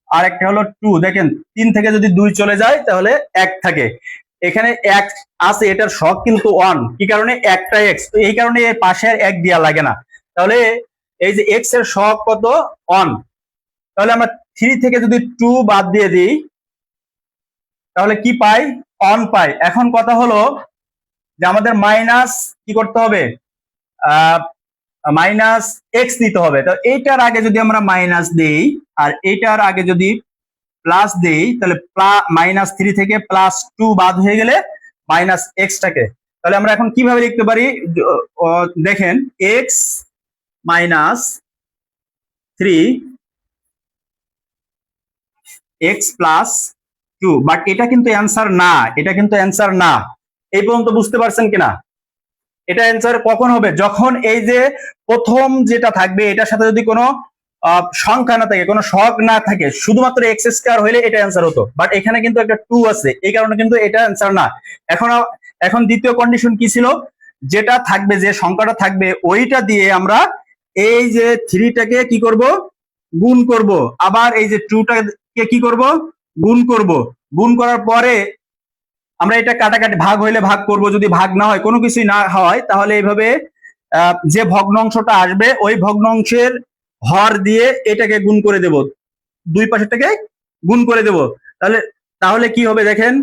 আর একটা হলো 2। দেখেন 3 থেকে যদি 2 চলে যায় তাহলে 1 থাকে, এখানে 1 আছে, এটার শখ কিন্তু 1, কি কারণে, একটা এক্স, তো এই কারণে এর পাশে আর 1 দেওয়া লাগে না। তাহলে এই যে এক্স এর শখ কত, 1। তাহলে আমরা 3 থেকে যদি 2 বাদ দিয়ে দিই তাহলে কি পাই, 1 পাই। এখন কথা হলো যে আমাদের মাইনাস কি করতে হবে, মাইনাস এক্স নিতে হবে। তো এইটার আগে যদি আমরা মাইনাস দেই আর এইটার আগে যদি প্লাস দেই, তাহলে -3 থেকে +2 বাদ হয়ে গেলে মাইনাস এক্সটাকে, তাহলে আমরা এখন কিভাবে লিখতে পারি, দেখেন x minus 3 x plus 2। But এটা কিন্তু অ্যান্সার না, এটা কিন্তু অ্যান্সার না। এই পর্যন্ত বুঝতে পারছেন কিনা? এটা অ্যান্সার কখন হবে, যখন এই যে প্রথম যেটা থাকবে এটার সাথে যদি কোনো সংখ্যা না থাকে, কোনো শখ না থাকে, শুধুমাত্র x² হইলে এটা অ্যান্সার হতো। বাট এখানে কিন্তু একটা 2 আছে, এই কারণে কিন্তু এটা অ্যান্সার না। এখন এখন দ্বিতীয় কন্ডিশন কি ছিল, যেটা থাকবে, যে সংখ্যাটা থাকবে ওইটা দিয়ে আমরা এই যে 3টাকে কি করব, গুণ করব, আবার এই যে 2টাকে কি করব, গুণ করব। গুণ করার পরে আমরা এটা কাটাকাটি, ভাগ হইলে ভাগ করব, যদি ভাগ না হয়, কোনো কিছুই না হয়, তাহলে এইভাবে যে ভগ্নাংশটা আসবে ওই ভগ্নাংশের হর দিয়ে এটাকে গুণ করে দেব, দুই পাশেরটাকে গুণ করে দেব। তাহলে তাহলে কি হবে দেখেন,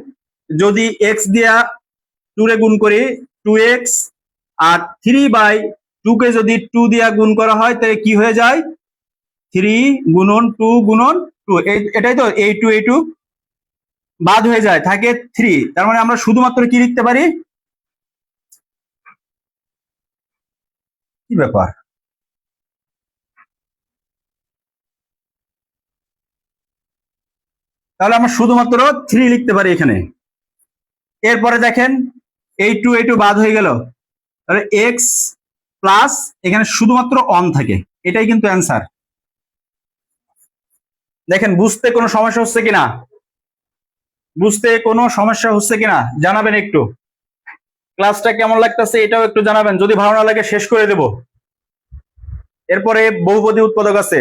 যদি এক্স দিয়া 2 রে গুণ করি 2x, আর 3/2 কে যদি 2 দিয়া গুণ করা হয় তাহলে কি হয়ে যায়, 3 গুণন 2 গুণন 2, এটাই তো, এই 2 বাদ হয়ে যায়, থাকে 3। তার মানে আমরা শুধুমাত্র কি লিখতে পারি, কি ব্যাপার, তাহলে আমরা শুধুমাত্র 3 লিখতে পারি এখানে। এরপরে দেখেন এই 2 বাদ হয়ে গেল, তাহলে এক্স প্লাস এখানে শুধুমাত্র অন থাকে, এটাই কিন্তু অ্যান্সার। দেখেন বুঝতে কোনো সমস্যা হচ্ছে কিনা, বুঝতে কোনো সমস্যা হচ্ছে কিনা জানাবেন একটু। ক্লাসটা কেমন লাগতেছে এটাও একটু জানাবেন, যদি ভালো না লাগে শেষ করে দেব। এরপরে বহুপদী উৎপাদক আছে।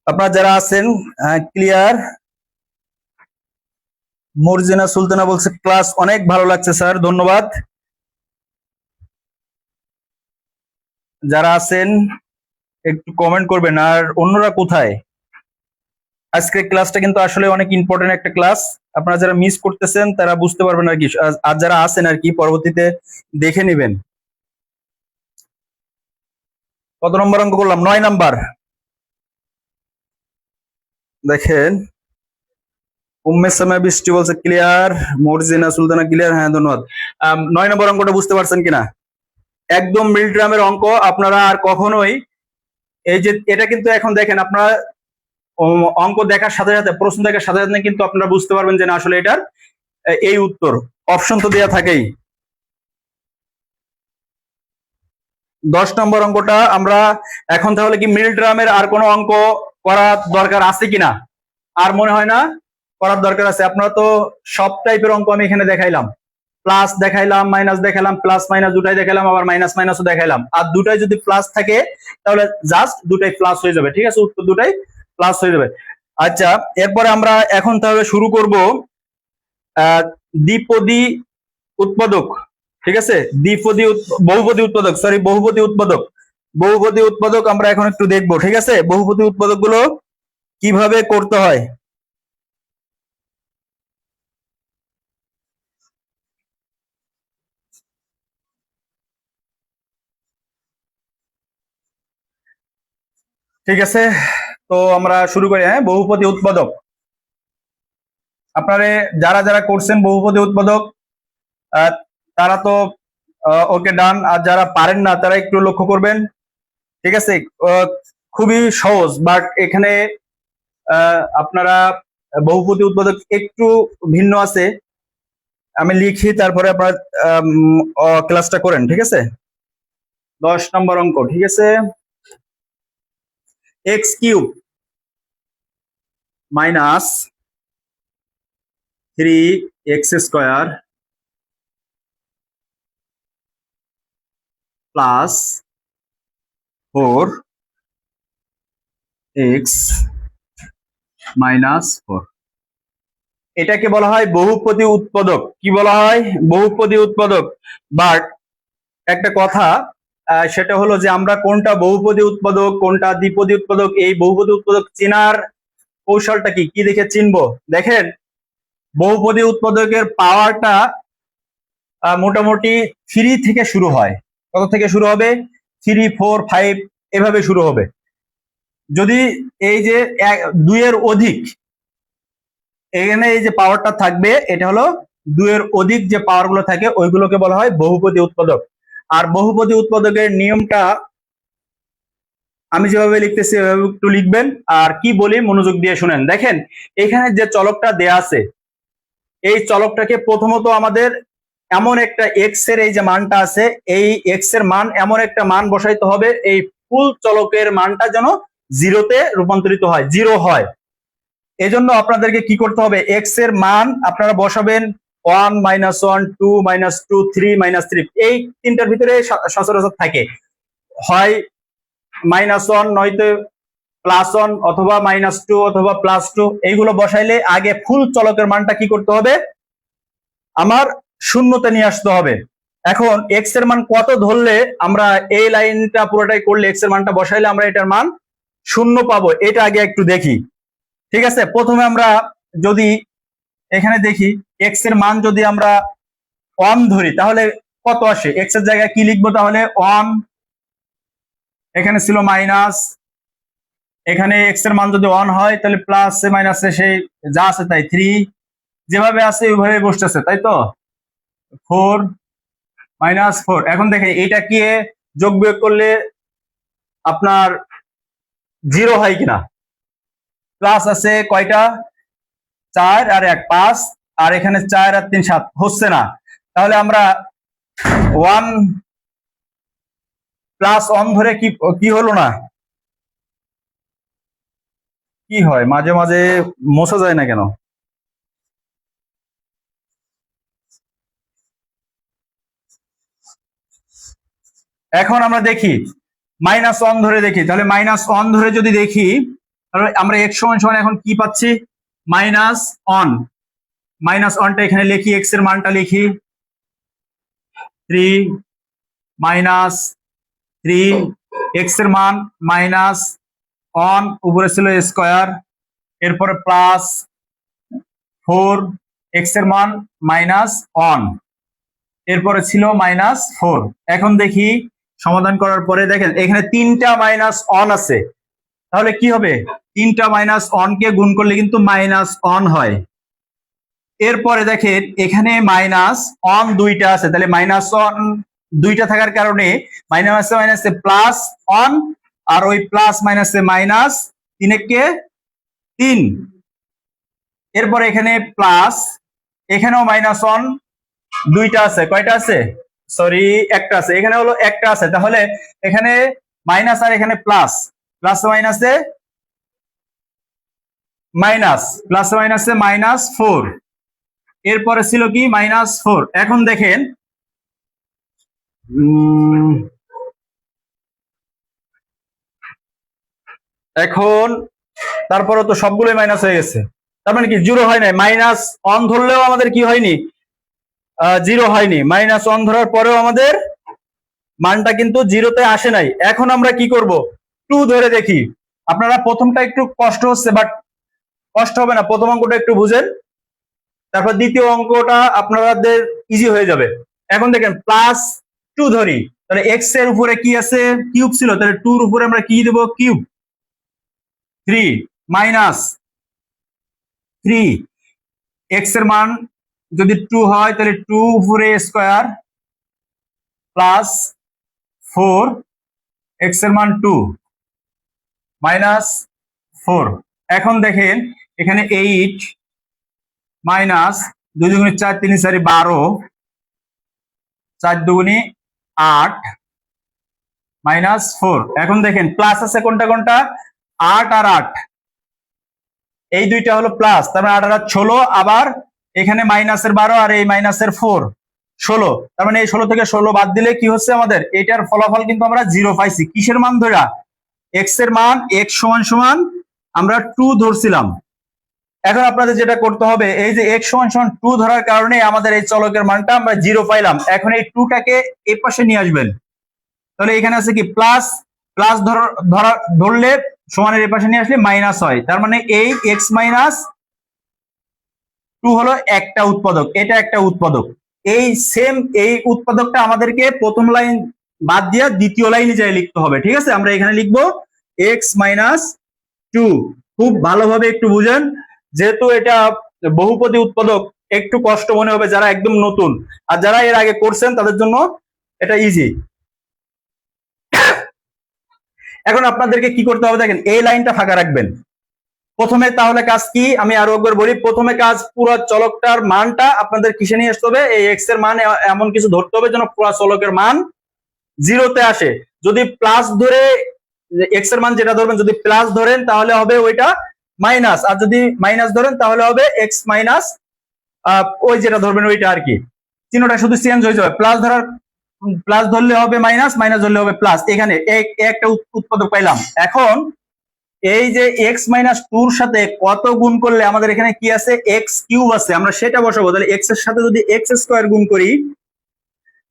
আপনারা যারা আছেন ক্লিয়ার। মর্জিনা সুলতানা বলছে ক্লাস অনেক ভালো লাগছে স্যার, ধন্যবাদ। যারা আছেন একটু কমেন্ট করবেন। আর অন্যরা কোথায়, আজকের ক্লাসটা কিন্তু আসলে অনেক ইম্পর্টেন্ট একটা ক্লাস। আপনারা যারা মিস করতেছেন তারা বুঝতে পারবেন আর কি, আর যারা আছেন আর কি পরবর্তীতে দেখে নেবেন। কত নম্বর অঙ্ক করলাম? 9 নাম্বার। দেখেন, উম্মে সামা বৃষ্টি বলছে ক্লিয়ার, মর্জিনা সুলতানা ক্লিয়ার, হ্যাঁ ধন্যবাদ। 9 নম্বর অঙ্কটা বুঝতে পারছেন কিনা? একদম মিলগ্রামের অঙ্ক। আপনারা আর কখনোই এই যে এটা কিন্তু এখন দেখেন, আপনারা অঙ্ক দেখার সাথে সাথে, প্রশ্ন দেখার সাথে সাথে কিন্তু আপনারা বুঝতে পারবেন যে না আসলে এটার এই উত্তর। অপশন তো দেয়া থাকেই। 10 নম্বর অঙ্কটা আমরা এখন তাহলে কি মিল ড্রামের আর কোনো অঙ্ক করার দরকার আছে কিনা? আর মনে হয় না করার দরকার আছে। আপনারা তো সব টাইপের অঙ্ক আমি এখানে দেখাইলাম, প্লাস দেখাইলাম, মাইনাস দেখাইলাম, প্লাস মাইনাস দুটাই দেখাইলাম, আবার মাইনাস মাইনাসও দেখাইলাম। আর দুটাই যদি প্লাস থাকে তাহলে জাস্ট দুটাই প্লাস হয়ে যাবে, ঠিক আছে? উত্তর দুটাই প্লাস হয়ে যাবে। আচ্ছা, এরপরে আমরা এখন তাহলে শুরু করব দ্বিপদী উৎপাদক, ঠিক আছে? বহুপদী উৎপাদক, সরি, বহুপদী উৎপাদক। বহুপদী উৎপাদক আমরা এখন একটু দেখবো, ঠিক আছে? বহুপদী উৎপাদক গুলো কিভাবে করতে হয়। ঠিক আছে, তো আমরা শুরু করি। হ্যাঁ, বহুপদী উৎপাদক। আপনারা যারা যারা করছেন বহুপদী উৎপাদক তারা তো ওকে ডান, আর যারা পারেন না তারা একটু লক্ষ্য করবেন, ঠিক আছে? খুবই সহজ, বাট এখানে আপনারা বহুপদী উৎপাদক একটু ভিন্ন আছে। আমি লিখি, তারপরে আপনারা ক্লাসটা করেন, ঠিক আছে? 10 নম্বর অঙ্ক, ঠিক আছে? X cube minus 3x² plus 4x minus 4, এটাকে বলা হয় বহুপদী উৎপাদক। কি বলা হয়? বহুপদী উৎপাদক। বাট একটা কথা, সেটা হলো যে আমরা কোনটা বহুপদী উৎপাদক কোনটা দ্বিপদী উৎপাদক, এই বহুপদী উৎপাদক চেনার কৌশলটা কি কি দেখে চিনবো? দেখেন, বহুপদী উৎপাদকের পাওয়ারটা মোটামুটি 3 থেকে শুরু হয়। কত থেকে শুরু হবে? 3, 4, 5 এভাবে শুরু হবে। যদি এই যে 2 এর অধিক, এখানে এই যে পাওয়ারটা থাকবে এটা হলো 2 এর অধিক যে পাওয়ার গুলো থাকে ওইগুলোকে বলা হয় বহুপদী উৎপাদক। আর বহুপদী উৎপাদকের নিয়মটা আমি যেভাবে লিখতেছি এভাবে একটু লিখবেন, আর কি বলি মনোযোগ দিয়ে শুনেন। দেখেন, এখানে যে চলকটা দেয়া আছে, এই চলকটাকে প্রথমত আমাদের এমন একটা এক্স এর এই যে মানটা আছে, এই এক্স এর মান এমন একটা মান বসাইতে হবে এই ফুল চলকের মানটা যেন জিরোতে রূপান্তরিত হয়, জিরো হয়। এজন্য আপনাদেরকে কি করতে হবে? এক্স এর মান আপনারা বসাবেন 1, -1, 2, -2, 3, -3, এই তিনটার ভিতরে সচরাচর থাকে, হয় -1 নয়তো +1 অথবা -2 অথবা +2। এইগুলো বসাইলে আগে ফুল চলকের মানটা কি করতে হবে? আমার শূন্যতে নিয়ে আসতে হবে। এখন এক্স এর মান কত ধরলে আমরা এই লাইনটা পুরোটাই করলে এক্স এর মানটা বসাইলে আমরা এটার মান 0 পাবো, এটা আগে একটু দেখি, ঠিক আছে? প্রথমে আমরা যদি এখানে দেখি এক্স এর মান যদি আমরা 1 ধরি তাহলে কত আসে? এক্স এর জায়গায় কি লিখবো তাহলে? 1, এখানে ছিল মাইনাস, এখানে এক্স এর মান যদি 1 হয় তাহলে প্লাসে মাইনাসে সেই যা আছে তাই, 3 যেভাবে আছে ওইভাবে বসতেছে, তাই তো? 4, -4। এখন দেখেন এটা কি যোগ বিয়োগ করলে আপনার 0 হয় কিনা? প্লাস আছে কয়টা? 4 আর 1, 5, আর এখানে 4 আর 3, 7, হচ্ছে না। তাহলে আমরা 1 + 1 ধরে কি হলো না? কি হয় মাঝে মাঝে মোছা যায় না কেন? এখন আমরা দেখি -1 ধরে দেখি, তাহলে -1 ধরে যদি দেখি তাহলে আমরা x সমান এখন কি পাচ্ছি? -1। -1টা এখানে লিখি, x এর মানটা লিখি 3, -3, x এর মান -1, উপরে ছিল স্কয়ার, এরপরে প্লাস 4 এক্স এর মান -1, এরপরে ছিল -4। এখন দেখি সমাধান করার পরে দেখেন এখানে 3টা -1 আছে, তাহলে কি হবে 3টা -1 কে গুণ করলে কিন্তু -1 হয়। এরপরে দেখেন এখানে -1 দুইটা আছে, তাহলে -1 দুইটা থাকার কারণে মাইনাসে মাইনাসে +1, আর ওই প্লাস মাইনাসে মাইনাস, 3 কে 3। এরপরে এখানে প্লাস, এখানেও -1 দুইটা আছে, কয়টা আছে সরি একটা আছে, এখানে হলো একটা আছে, তাহলে এখানে মাইনাস আর এখানে প্লাস, প্লাস মাইনাসে মাইনাস, প্লাস মাইনাসে -4। এরপরে ছিল কি -4। এখন দেখেন এখন তারপরে তো সবগুলোই মাইনাস হয়ে গেছে, তার মানে কি জিরো হয় নাই, -1 ধরলেও আমাদের কি হয়নি, জিরো হয়নি, -1 ধরার পরেও আমাদের মানটা কিন্তু জিরোতে আসে নাই। এখন আমরা কি করব, 2 ধরে দেখি। আপনারা প্রথমটা একটু কষ্ট হচ্ছে, বাট কষ্ট হবে না, প্রথম অঙ্কটা একটু বুঝেন, তারপর দ্বিতীয় অঙ্কটা আপনাদের ইজি হয়ে যাবে। এখন দেখেন +2 ধরি, তাহলে x এর উপরে কি আছে, কিউব ছিল, তাহলে 2 এর উপরে আমরা কি দেব, কিউব। 3 -3, x এর মান যদি 2 হয় তাহলে 2 উপরে স্কয়ার +4, x এর মান 2 -4। এখন দেখেন এখানে 8 মাইনাস 2 দুগুণে 4, 3 4 12, 4 দুগুণে 8 -4। এখন দেখেন প্লাস আছে কোনটা কোনটা, 8 আর 8, এই দুইটা হলো প্লাস, তার মানে 8 আর 8 16, আবার এখানে -12 আর এই -4 16, তার মানে এই 16 থেকে 16 বাদ দিলে কি হচ্ছে আমাদের, এটার ফলাফল কিন্তু আমরা 0 পাইছি। কিসের মান ধরা, x এর মান, x সমান সমান আমরা 2 ধরছিলাম। এখন আপনাদের যেটা করতে হবে, এই যে x সমান সমান 2 ধরার কারণে আমাদের এই চলকের মানটা আমরা 0 পাইলাম। এখন এই 2টাকে এই পাশে নিয়ে আসবেন, তাহলে এখানে আছে কি প্লাস, প্লাস ধরলে সমানের এই পাশে নিয়ে আসলে মাইনাস হয়, তার মানে এই x -2 হলো একটা উৎপাদক, এটা একটা উৎপাদক। এই সেম এই উৎপাদকটা আমাদেরকে প্রথম লাইন বাদ দিয়ে দ্বিতীয় লাইনে যাই লিখতে হবে, ঠিক আছে। আমরা এখানে লিখবো x -2। খুব ভালোভাবে একটু বুঝেন, যেহেতু এটা বহুপদী উৎপাদক, একটু কষ্ট মনে হবে যারা একদম নতুন, আর যারা এর আগে করছেন তাদের জন্য এটা ইজি। এখন আপনাদেরকে কি করতে হবে দেখেন, এই লাইনটা ফাঁকা রাখবেন প্রথমে। তাহলে কাজ কি, আমি আরো একবার বলি, প্রথমে কাজ পুরো চলকটার মানটা আপনাদের কিসে নিয়ে আসতে হবে, এই x এর মান এমন কিছু ধরতে হবে যেন পুরো চলকের মান 0-তে আসে। যদি প্লাস ধরে, x এর মান যেটা ধরবেন, যদি প্লাস ধরেন তাহলে হবে ওইটা মাইনাস, আর যদি মাইনাস ধরেন তাহলে হবে x মাইনাস ওই যেটা ধরবেন ওইটা আর কি, চিহ্নটা শুধু চেঞ্জ হয়ে যাবে। প্লাস ধরলে হবে মাইনাস, মাইনাস ধরলে হবে প্লাস। এখানে একটা উৎপাদক পাইলাম। এখন এই যে x -2 এর সাথে কত গুণ করলে আমাদের এখানে কি আছে, x কিউব আছে, আমরা সেটা বসাবো। তাহলে x এর সাথে যদি x স্কয়ার গুণ করি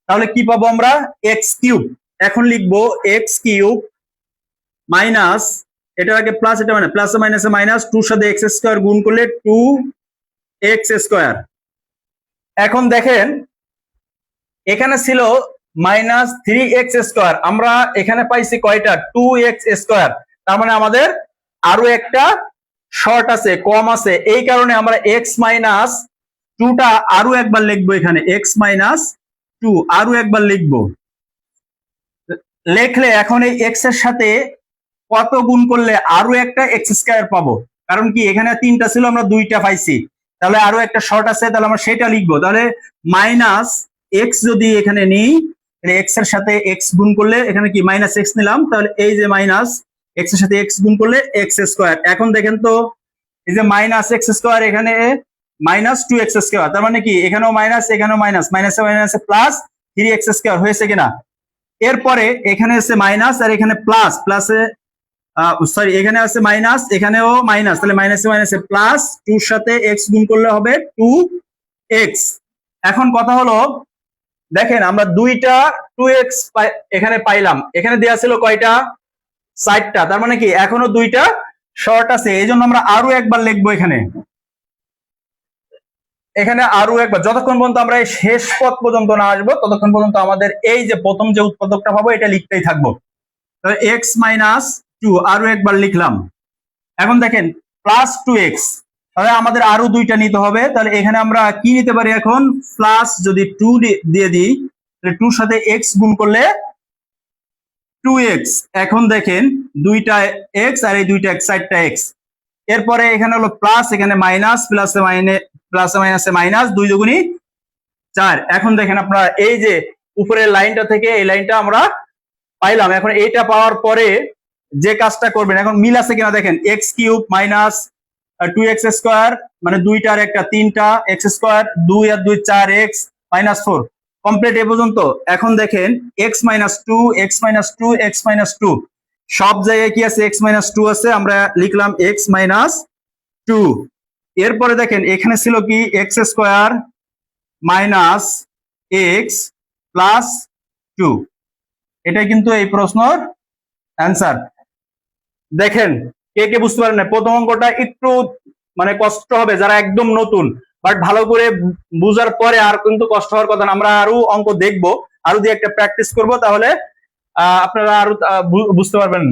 তাহলে কি পাবো আমরা, x কিউব। এখন লিখবো x কিউব মাইনাস, এটার আগে প্লাস, এটা মানে প্লাস মাইনাসে মাইনাস, 2 এর সাথে x স্কয়ার গুণ করলে 2x স্কয়ার। এখন দেখেন এখানে ছিল -3x স্কয়ার, আমরা এখানে পাইছি কয়টা, 2x স্কয়ার, তার মানে আমাদের আরো একটা শর্ট আছে, কম আছে। এই কারণে আমরা x -2টা আরো একবার লিখবো, এখানে x -2 আরো একবার লিখবো। লিখলে এখন এই x এর সাথে কত গুণ করলে আরো একটা x স্কয়ার পাবো, কারণ কি এখানে 3টা ছিল, আমরা 2টা পাইছি, তাহলে আরো একটা শর্ট আছে, তাহলে আমরা সেটা লিখবো। তাহলে -x যদি এখানে নিই, তাহলে x এর সাথে x গুণ করলে এখানে কি -x নিলাম, তাহলে এই যে -x এর সাথে x গুণ করলে x স্কয়ার। এখন দেখেন তো এই যে -x স্কয়ার, এখানে -2x স্কয়ার, তার মানে কি এখানেও মাইনাস, এখানেও মাইনাস, মাইনাসে মাইনাসে প্লাস 3x স্কয়ার হয়েছে কিনা। এরপরে এখানে আছে মাইনাস আর এখানে প্লাস, প্লাসে সরি এখানে আছে মাইনাস, এখানেও মাইনাস, তাহলে মাইনাসে মাইনাসে প্লাস, 2 এর সাথে x গুণ করলে হবে 2x। এখন কথা হলো দেখেন আমরা দুইটা 2x এখানে পাইলাম, এখানে দেয়া ছিল কয়টা, 4টা, তার মানে কি এখনো দুইটা শর্ট আছে, এই জন্য আমরা আরো একবার লিখবো এখানে। এখানে আরো একবার, যতক্ষণ পর্যন্ত আমরা এই শেষ পদ পর্যন্ত না আসবো ততক্ষণ পর্যন্ত আমাদের এই যে প্রথম যে উৎপাদকটা পাবো এটা লিখতেই থাকবো। তাহলে এক্স মাইনাস টু আরো একবার লিখলাম। এখন দেখেন প্লাস টু এক্স, তাহলে আমাদের আরো দুইটা নিতে হবে। তাহলে এখানে আমরা কি নিতে পারি এখন, প্লাস যদি টু দিয়ে দিই তাহলে টুর সাথে এক্স গুণ করলে টু এক্স। এখন দেখেন দুইটা এক্স আর এই দুইটা এক্স, চারটা এক্স। এরপরে এখানে হলো প্লাস, এখানে মাইনাস, প্লাসে মাইনাসে মাইনাস, দুই দুগুণী চার। এখন দেখেন আপনারা এই যে উপরের লাইনটা থেকে এই লাইনটা আমরা পাইলাম। এখন এইটা পাওয়ার পরে যে কাজটা করবেন, এখন মিল আছে কিনা দেখেন, x cube minus two x square, মানে দুইটা আর একটা তিনটা, এক্স স্কোয়ার দুই আর দুই চার, এক্স মাইনাস ফোর, কমপ্লিট এ পর্যন্ত। এখন দেখেন x minus two, x minus two, x minus two, সব জায়গায় কি আছে, এক্স মাইনাস টু আছে, আমরা লিখলাম এক্স মাইনাস টু। এরপরে দেখেন এখানে ছিল কি, x square minus x plus two, এটাই কিন্তু এই প্রশ্নর অ্যান্সার। দেখেন কে কে বুঝতে পারেন না, প্রথম অঙ্কটা একটু মানে কষ্ট হবে যারা একদম নতুন, বাট ভালো করে বুঝার পরে আর কিন্তু কষ্ট হওয়ার কথা না। আমরা আরো অঙ্ক দেখবো, আরো দিয়ে একটা প্র্যাকটিস করব, তাহলে আপনারা আরো বুঝতে পারবেন।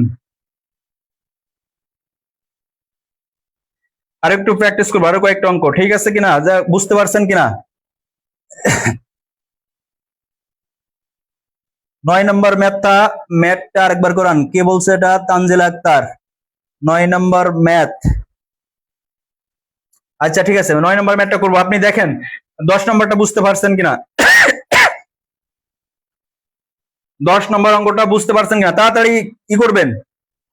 আর একটু প্র্যাকটিস করবো, আরো কয়েকটা অঙ্ক, ঠিক আছে কিনা, যা বুঝতে পারছেন কিনা। 9 নম্বর ম্যাথটা আরেকবার করান। কে বলছে এটা? তানজিলা আক্তার। 9 নম্বর ম্যাথ। আচ্ছা ঠিক আছে, 9 নম্বর ম্যাথটা করবো। আপনি দেখেন 10 নম্বরটা বুঝতে পারছেন কিনা, 10 নম্বর অঙ্কটা বুঝতে পারছেন কিনা, তাড়াতাড়ি কি করবেন,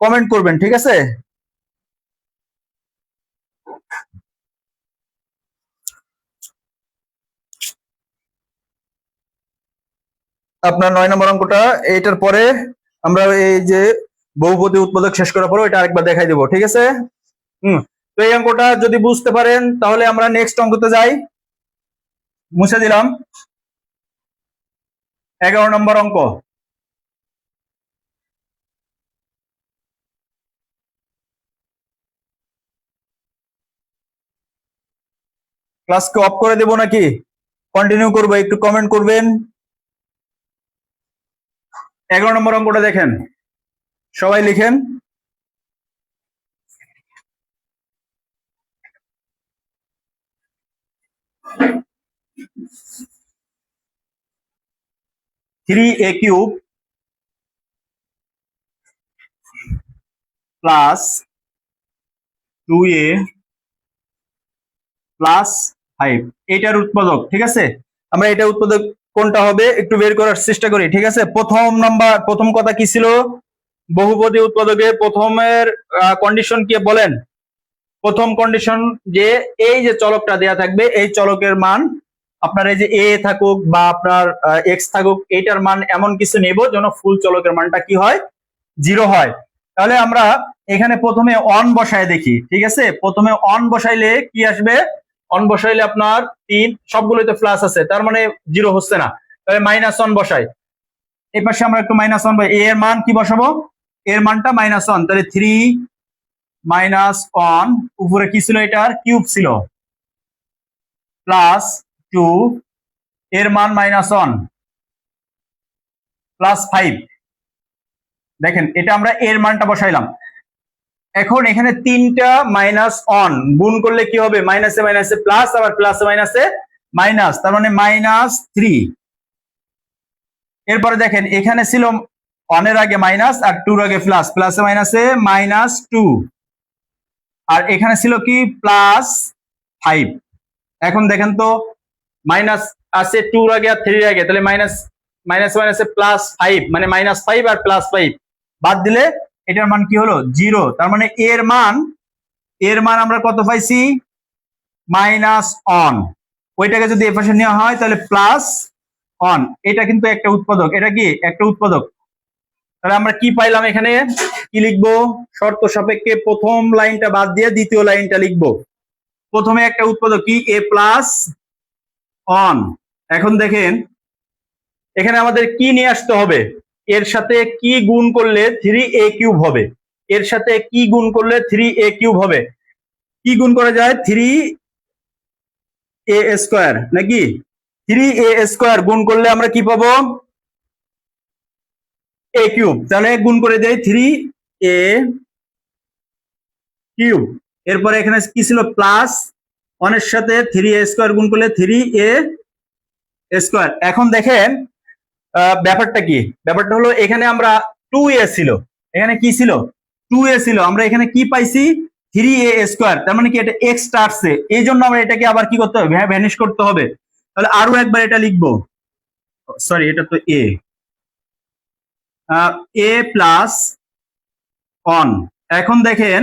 কমেন্ট করবেন, ঠিক আছে। আপনার 9 নম্বর অঙ্কটা, এইটার পরে আমরা এই যে বহুপদী উৎপাদক শেষ করার পরে এটা আরেকবার দেখাই দেবো, ঠিক আছে। তো এই অঙ্কটা যদি বুঝতে পারেন তাহলে আমরা নেক্সট অঙ্কতে যাই। মুছে দিলাম। 11 নম্বর অঙ্ক। ক্লাসকে অফ করে দেবো নাকি কন্টিনিউ করবো, একটু কমেন্ট করবেন। 11 নম্বর অঙ্কটা দেখেন, সবাই লিখেন। থ্রি এ কিউব প্লাস টু এ প্লাস ফাইভ, এটার উৎপাদক, ঠিক আছে। আমরা এটা উৎপাদক কোনটা হবে একটু বের করার চেষ্টা করি, ঠিক আছে। প্রথম কথা কি ছিল, বহুপদী উৎপাদকে প্রথমের কন্ডিশন কি বলেন। প্রথম কন্ডিশন যে এই যে চলকটা দেয়া থাকবে, এই চলকের মান আপনার এই যে এ থাকুক বা আপনার এক্স থাকুক, এইটার মান এমন কিছু নেব যেন ফুল চলকের মানটা কি হয়, জিরো হয়। তাহলে আমরা এখানে প্রথমে অন বসায় দেখি, ঠিক আছে। প্রথমে অন বসাইলে কি আসবে, অন বসাইলে আপনার 3, সবগুলোতে প্লাস আছে, তার মানে জিরো হচ্ছে না। তাহলে মাইনাস ওয়ান বসাই, এই পাশে আমরা একটু মাইনাস ওয়ান, এর মান কি বসাবো, এর মানটা মাইনাস ওয়ান, তাহলে 3 মাইনাস ওয়ান, উপরে কি ছিল, এটার কিউব ছিল, প্লাস 2, এর মান মাইনাস ওয়ান, প্লাস 5। দেখেন এটা আমরা এর মানটা বসাইলাম। এখন এখানে তিনটা মাইনাস অন গুণ করলে কি হবে, মাইনাসে মাইনাসে প্লাস, আবার প্লাসে মাইনাসে মাইনাস, তার মানে মাইনাস 3। এরপরে দেখেন এখানে ছিল অনের আগে মাইনাস আর টুর আগে প্লাস, প্লাসে মাইনাসে মাইনাস 2, আর এখানে ছিল কি প্লাস 5। এখন দেখেন তো মাইনাস আছে টুর আগে আর থ্রির আগে, তাহলে মাইনাস মাইনাসে প্লাস 5, মানে মাইনাস 5 আর প্লাস 5 বাদ দিলে এটার মান কি হলো, জিরো। তার মানে এর মান আমরা কত পাইছি, মাইনাস অন। ওইটাকে যদি এপাশে নেওয়া হয় তাহলে প্লাস অন, এটা কিন্তু একটা উৎপাদক, এটা কি একটা উৎপাদক। তাহলে আমরা কি পাইলাম, এখানে কি লিখবো, শর্ত সাপেক্ষে প্রথম লাইনটা বাদ দিয়ে দ্বিতীয় লাইনটা লিখবো। প্রথমে একটা উৎপাদক কি, এ প্লাস অন। এখন দেখেন এখানে আমাদের কি নিয়ে আসতে হবে, এর সাথে কি গুণ করলে 3a কিউব হবে। এর সাথে কি গুণ করলে 3a কিউব হবে? কি গুণ করা যায়? 3a স্কয়ার নাকি? 3a স্কয়ার গুণ করলে আমরা কি পাবো? a cube. তাহলে গুণ করে দেই 3a কিউব। এরপরে এখানে কি ছিল? প্লাস 1 এর সাথে 3a স্কয়ার গুণ করলে 3a স্কয়ার। এখন দেখেন ব্যাপারটা কি? ব্যাপারটা হলো এখানে আমরা 2a ছিল, এখানে কি ছিল? 2a ছিল, আমরা এখানে কি পাইছি? 3a square. তার মানে কি এটা এক্সট্রা আসছে, এই জন্য আমরা এটাকে আবার কি করতে হবে? ভ্যানিশ করতে হবে। তাহলে আরো একবার এটা লিখবো, সরি এটা তো a প্লাস 1। এখন দেখেন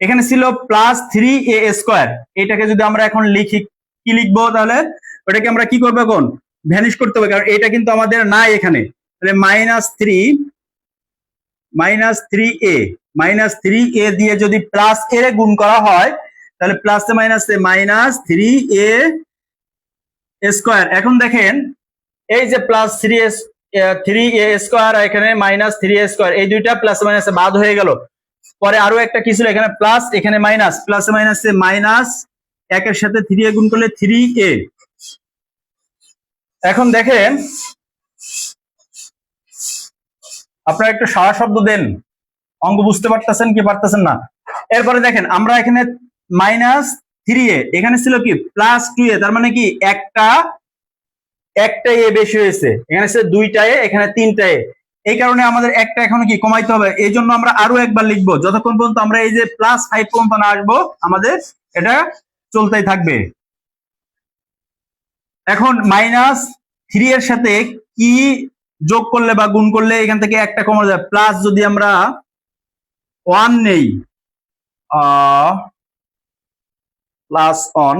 এখানে ছিল প্লাস 3a স্কয়ার, এটাকে যদি আমরা এখন লিখি কি লিখবো? তাহলে ওটাকে আমরা কি করবো? এখন ভ্যানিশ করতে হবে, কারণ এটা কিন্তু আমাদের নাই এখানে। তাহলে -3a দিয়ে যদি প্লাস এ গুণ করা হয়, তাহলে প্লাস এ -3a স্কয়ার। এখন দেখেন এই যে প্লাস 3a স্কয়ার, এখানে -3a স্কয়ার, এই দুইটা প্লাস মাইনাসে বাদ হয়ে গেল। পরে আরো একটা কি ছিল? এখানে প্লাস, এখানে মাইনাস, প্লাস মাইনাসে মাইনাস, একের সাথে 3a গুণ করলে 3a। এখন দেখেন আপনারা একটু সারা শব্দ দেন, অঙ্ক বুঝতে পারতেছেন কি পারতেছেন না? এরপরে দেখেন আমরা এখানে -3a, এখানে ছিল কি +2a, তার মানে কি একটা এ বেশি হয়েছে, এখানে ছিল 2টা এ, এখানে 3টা এ। এই কারণে আমাদের একটা এখন কি কমাইতে হবে, এই জন্য আমরা আরো একবার লিখবো, যতক্ষণ পর্যন্ত আমরা এই যে +5 পর্যন্ত না আসবো আমাদের এটা চলতেই থাকবে। এখন -3 এর সাথে কি যোগ করলে বা গুণ করলে এখান থেকে একটা কমে যায়? প্লাস যদি আমরা 1 নেই, +1,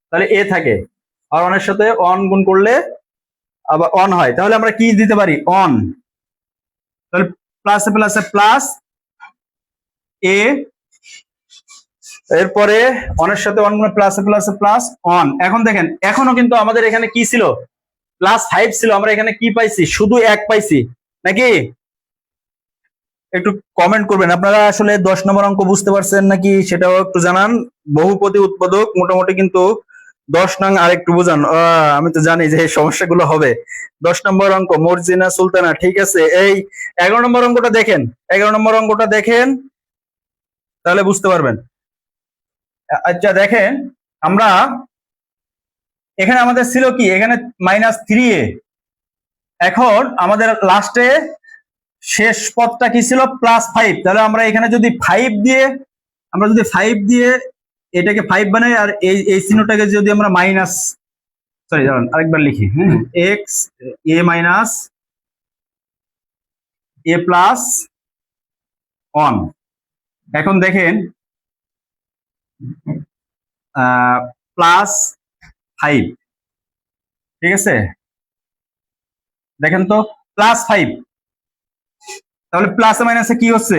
তাহলে এ থাকে, আর 1 এর সাথে 1 গুণ করলে আবার 1 হয়, তাহলে আমরা কি দিতে পারি? 1। তাহলে প্লাসে প্লাসে প্লাস এ, এরপরে 1 এর সাথে 1 গুণ প্লাসে প্লাসে প্লাস 1। এখন দেখেন এখনো কিন্তু আমাদের এখানে কি ছিল? +5 ছিল, আমরা এখানে কি পাইছি? শুধু 1 পাইছি নাকি? একটু কমেন্ট করবেন আপনারা আসলে 10 নম্বর অঙ্ক বুঝতে পারছেন নাকি সেটাও একটু জানান। বহুপদী উৎপাদক মোটামুটি কিন্তু 10 নং আর একটু বুঝান। আমি তো জানি যে এই সমস্যাগুলো হবে। 10 নম্বর অঙ্ক মর্জিনা সুলতানা, ঠিক আছে। এই 11 নম্বর অঙ্কটা দেখেন, 11 নম্বর অঙ্কটা দেখেন তাহলে বুঝতে পারবেন। আচ্ছা দেখেন আমরা এখানে আমাদের ছিল কি? এখানে -3a, এখন আমাদের লাস্টে শেষ পদটা কি ছিল? +5। তাহলে আমরা এখানে যদি 5 দিয়ে, আমরা যদি 5 দিয়ে এটাকে 5 বানাই, আর এই চিহ্নটাকে যদি আমরা মাইনাস, সরি দাঁড়ান আরেকবার লিখি, হ্যাঁ, x a minus a plus 1। এখন দেখেন +5, ঠিক আছে, দেখেন তো +5, তাহলে প্লাসে মাইনাসে কি হচ্ছে?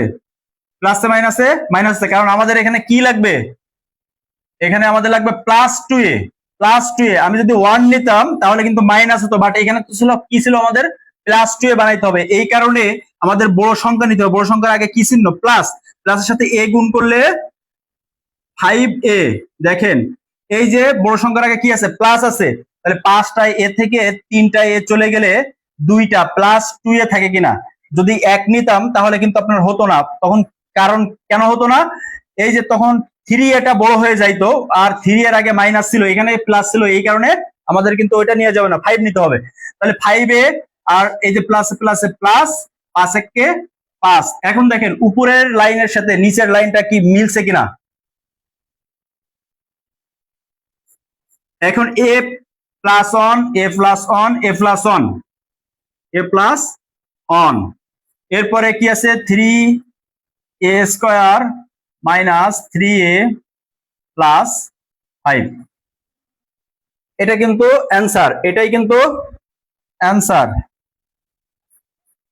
প্লাসে মাইনাসে মাইনাস হচ্ছে, কারণ আমাদের এখানে কি লাগবে? এখানে আমাদের লাগবে +2a। আমি যদি 1 নিতাম তাহলে কিন্তু মাইনাস হতো, বাট এখানে তো ছিল কি? ছিল আমাদের +2a বানাইতে হবে। এই কারণে আমাদের বড় সংখ্যা নিতে হবে, বড় সংখ্যার আগে কি চিহ্ন? প্লাস, প্লাসের সাথে a গুণ করলে 5a। দেখেন এই যে বড় সংখ্যার আগে কি আছে? প্লাস আছে, তাহলে 5টা a থেকে 3টা a চলে গেলে 2টা +2a থাকে কিনা? যদি 1 নিতাম তাহলে কিন্তু আপনার হতো না তখন। কারণ কেন হতো না? এই যে তখন 3 এটা বড় হয়ে যাইতো, আর 3 এর আগে মাইনাস ছিল, এখানে প্লাস ছিল, এই কারণে আমাদের কিন্তু ওইটা নিয়ে যাবে না, 5 নিতে হবে। তাহলে 5a আর এই যে প্লাসে প্লাসে প্লাস 5 কে 5। এখন দেখেন উপরের লাইনের সাথে নিচের লাইনটা কি মিলছে কিনা? এখন a plus 1, a plus 1, a plus 1, a plus 1, এরপরে কি আছে? 3a square minus 3a plus 5। এটা কিন্তু অ্যান্সার, এটাই কিন্তু অ্যান্সার।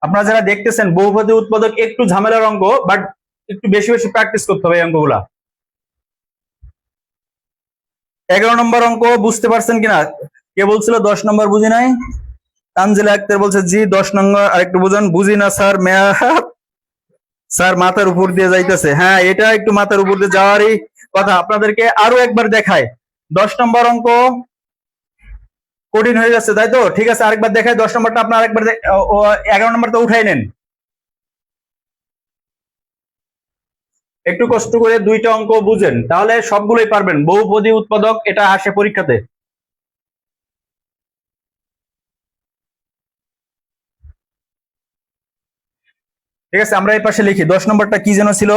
আপনারা যারা দেখতেছেন বহুপদী উৎপাদক একটু ঝামেলার অঙ্ক, বাট একটু বেশি বেশি প্র্যাকটিস করতে হবে এই অঙ্কগুলা। 11 নম্বর অঙ্ক বুঝতে পারছেন কিনা? কে বলছিল 10 নম্বর বুঝি নাই? তানজিলা আক্তার বলছে জি 10 নম্বর আরেকটু বুঝান। বুঝি না স্যার, স্যার মাথার উপর দিয়ে যাইতেছে। হ্যাঁ, এটা একটু মাথার উপর দিয়ে যাওয়ারই কথা। আপনাদেরকে আরো একবার দেখায়, 10 নম্বর অঙ্ক কঠিন হয়ে যাচ্ছে, তাই তো? ঠিক আছে, আরেকবার দেখায় 10 নম্বরটা। আপনার আরেকবার 11 নম্বরটা উঠাই নেন। একটু কষ্ট করে দুইটা অঙ্ক বুঝেন, তাহলে সবগুলোই পারবেন। বহুপদী উৎপাদক এটা আসে পরীক্ষাতে। ঠিক আছে, আমরা এই পাশে লিখি। 10 নম্বরটা কি যেন ছিল?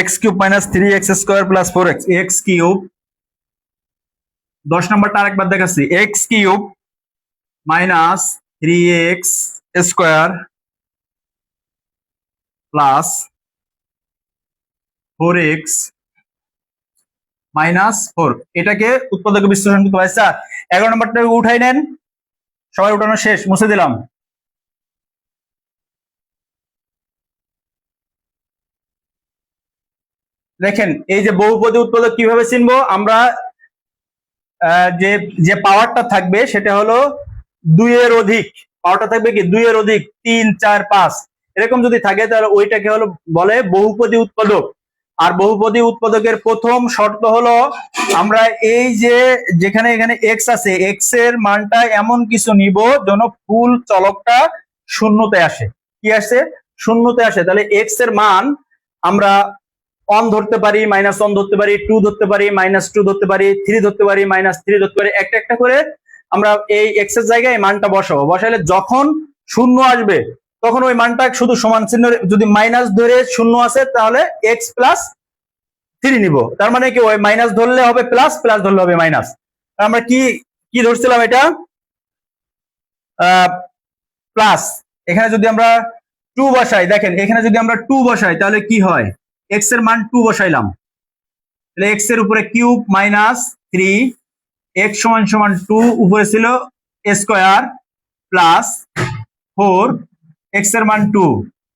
X cube minus 3x square plus 4x। X cube, 10 নম্বরটা আরেকবার দেখাচ্ছি। X cube minus 3x square plus 4x minus 4, এটাকে উৎপাদক বিশ্লেষণ করতে হয়। স্যার 11 নম্বরটা উঠাই নেন, সবাই উঠানো শেষ, মুছে দিলাম। দেখেন, এই যে বহুপদী উৎপাদক কিভাবে চিনবো আমরা? যে যে পাওয়ারটা থাকবে সেটা হলো 2 এর অধিক। পাওয়ারটা থাকবে কি 2 এর অধিক, 3 4 5 এরকম যদি থাকে তাহলে ওইটাকে হলো বলে বহুপদী উৎপাদক। আর বহুপদী উৎপাদকের প্রথম শর্ত হলো আমরা এই যে যেখানে এখানে এক্স আছে, এক্স এর মানটা এমন কিছু নিব যেন ফুল চলকটা শূন্যতে আসে। কি আসে? শূন্যতে আসে। তাহলে এক্স এর মান আমরা 1 ধরতে পারি, -1 ধরতে পারি, 2 ধরতে পারি, -2 ধরতে পারি, 3 ধরতে পারি, -3 ধরতে পারি। একটা একটা করে আমরা এই এক্স এর জায়গায় মানটা বসাবো। বসাইলে যখন শূন্য আসবে তখন ওই মানটা শুধু সমান চিহ্ন, যদি মাইনাস ধরে শূন্য আছে তাহলে এক্স প্লাস 3 নিব। তার মানে কি ওই মাইনাস ধরলে হবে প্লাস, প্লাস ধরলে হবে মাইনাস। আমরা কি কি ধরছিলাম? এটা প্লাস। এখানে যদি আমরা 2 বসাই, দেখেন এখানে যদি আমরা 2 বসাই তাহলে কি হয়? এক্স এর মান 2 বসাইলাম, তাহলে এক্স এর উপরে কিউব মাইনাস 3, এক্স সমান সমান 2, উপরে ছিল স্কোয়ার প্লাস 4, এক্স এর মান 2,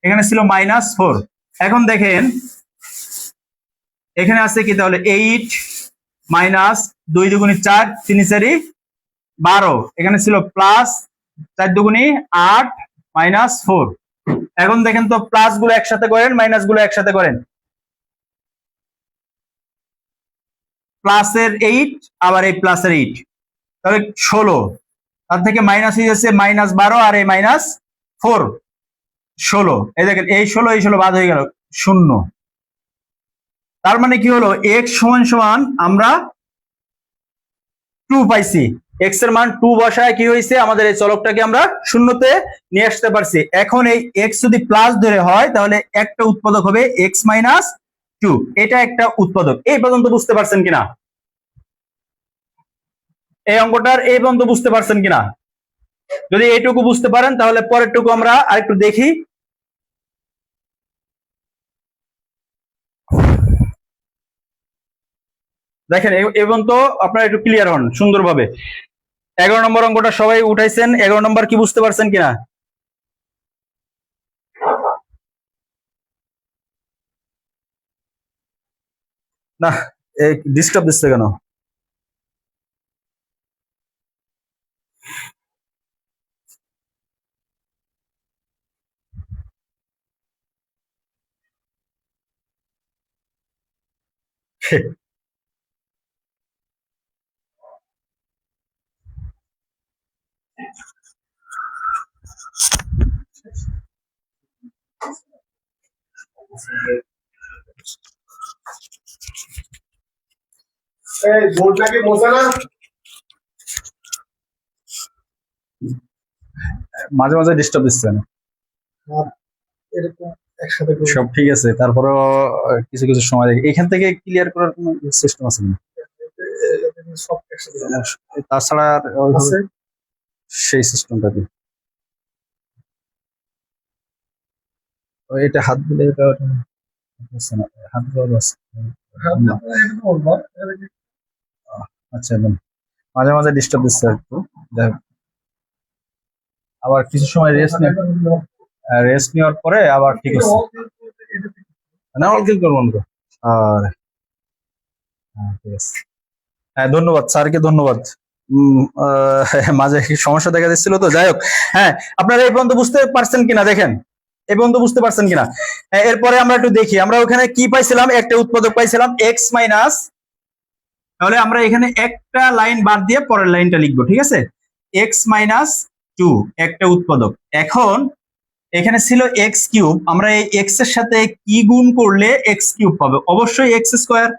এখানে ছিল -4। এখন দেখেন এখানে আছে কি? তাহলে 8 মাইনাস 2 দুগুণে 4, 3 4 12, এখানে ছিল প্লাস 4 দুগুণে 8 -4। এখন দেখেন তো, প্লাস গুলো একসাথে করেন, মাইনাস গুলো একসাথে করেন। প্লাসের 8 আবার এই প্লাসের 8, তাহলে 16। তার থেকে মাইনাস হয়ে যাচ্ছে -12 আর এই -4, 16। এই দেখেন এই 16 এই 16 বাদ হয়ে গেল, 0। তার মানে কি হলো? এক্স সমান সমান আমরা 2 পাইছি। এক্স এর মান 2 বসায় কি হয়েছে? আমাদের এই চলকটাকে আমরা শূন্যতে নিয়ে আসতে পারছি। এখন এই এক্স যদি প্লাস ধরে হয় তাহলে একটা উৎপাদক হবে এক্স মাইনাস 2, এটা একটা উৎপাদক। এই পর্যন্ত বুঝতে পারছেন কিনা? এই অঙ্কটার এই পর্যন্ত বুঝতে পারছেন কিনা? যদি এইটুকু বুঝতে পারেন তাহলে পরেরটুকু আমরা আরেকটু দেখি। দেখেন এবং তো আপনারা একটু ক্লিয়ার হন সুন্দরভাবে। 11 নম্বর অঙ্কটা সবাই উঠাইছেন? 11 নম্বর কি বুঝতে পারছেন কিনা? না, ডিস্টার্ব দিচ্ছে কেন? বোর্ডটাকে মোছা না, মাঝে মাঝে ডিস্টার্ব দিচ্ছে না। এরকম একসাথে সব ঠিক আছে, তারপরেও কিছু কিছু সময় দেখি এখান থেকে ক্লিয়ার করার কোনো সিস্টেম আছে না। তাছাড়া আর ওইভাবে সেই সিস্টেমটা কি? এটা হাত দিলে এটা হচ্ছে না, হাত দেওয়া আছে। আচ্ছা, মাঝে মাঝে ডিস্টার্ব দিচ্ছে একটু। দেখ, আবার কিছু সময় রেস্ট নেওয়ার পরে আবার ঠিক আছে। না অল ক্লিক করবো আর ঠিক আছে। হ্যাঁ ধন্যবাদ স্যারকে, ধন্যবাদ। মাঝে একটু সমস্যা দেখা দিচ্ছিল তো, যাই হোক। হ্যাঁ, আপনারা এই পর্যন্ত বুঝতে পারছেন কিনা দেখেন, এই পর্যন্ত বুঝতে পারছেন কিনা। এরপরে আমরা একটু দেখি, আমরা ওখানে কি পাইছিলাম, একটা উৎপাদক পাইছিলাম এক্স মাইনাস, তাহলে আমরা এখানে একটা লাইন বাদ দিয়ে পরের লাইনটা লিখবো, ঠিক আছে। এক্স মাইনাস টু একটা উৎপাদক। এখন এখানে ছিল এক্স কিউব, আমরা এই এক্স এর সাথে কি গুণ করলে এক্স কিউব পাবে? অবশ্যই এক্স স্কোয়ার।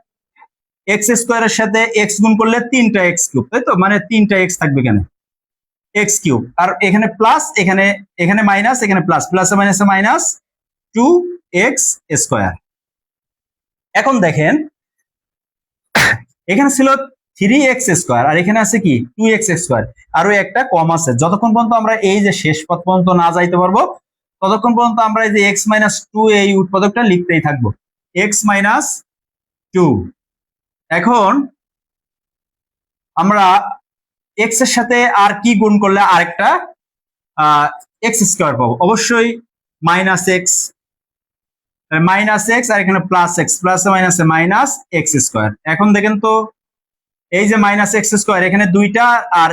এক্স স্কোয়ারের সাথে এক্স গুণ করলে 3টা এক্স কিউব, তাই তো? মানে 3টা এক্স থাকবে কেন, এক্স কিউব। আর এখানে প্লাস, এখানে এখানে মাইনাস, এখানে প্লাস, প্লাসে মাইনাসে মাইনাস 2x স্কোয়ার। এখন দেখেন এখানে ছিল 3x স্কোয়ার আর এখানে আছে কি 2x স্কোয়ার, আরো একটা কম আছে। যতক্ষণ পর্যন্ত আমরা এই যে শেষ পথ পর্যন্ত না যাইতে পারবো ততক্ষণ পর্যন্ত আমরা এই যে x মাইনাস টু এই উৎপাদকটা লিখতেই থাকবো, x মাইনাস টু। এখন আমরা x এর সাথে আর কি গুণ করলে আরেকটা এক্স স্কোয়ার পাবো? অবশ্যই মাইনাস এক্স, মাইনাস এক্স, আর এখানে প্লাস এক্স, প্লাস মাইনাসে মাইনাস এক্স স্কোয়ার। এখন দেখেন তো এই যে মাইনাস এক্স স্কোয়ার, এখানে দুইটা আর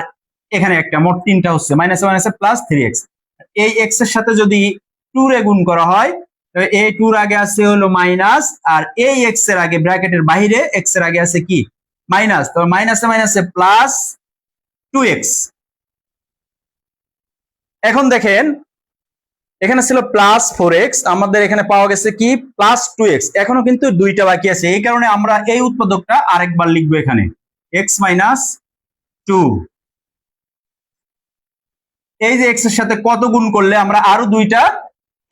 এখানে একটা, মোট 3টা হচ্ছে, মাইনাসে মাইনাসে প্লাস 3x। এই এক্স এর সাথে যদি 2 রে গুণ করা হয়, এই 2 এর আগে আছে হলো মাইনাস, আর এই এক্স এর আগে ব্র্যাকেটের বাইরে এক্স এর আগে আছে কি মাইনাস, তো মাইনাসে মাইনাসে প্লাস 2x। এখন দেখেন এখানে ছিল প্লাস 4x, আমাদের এখানে পাওয়া গেছে কি প্লাস 2x। এখনো কিন্তু দুইটা বাকি আছে, এই কারণে আমরা এই উৎপাদকটা আরেকবার লিখবো এখানে x মাইনাস টু। এই যে x এর সাথে কত গুণ করলে আমরা আরো দুইটা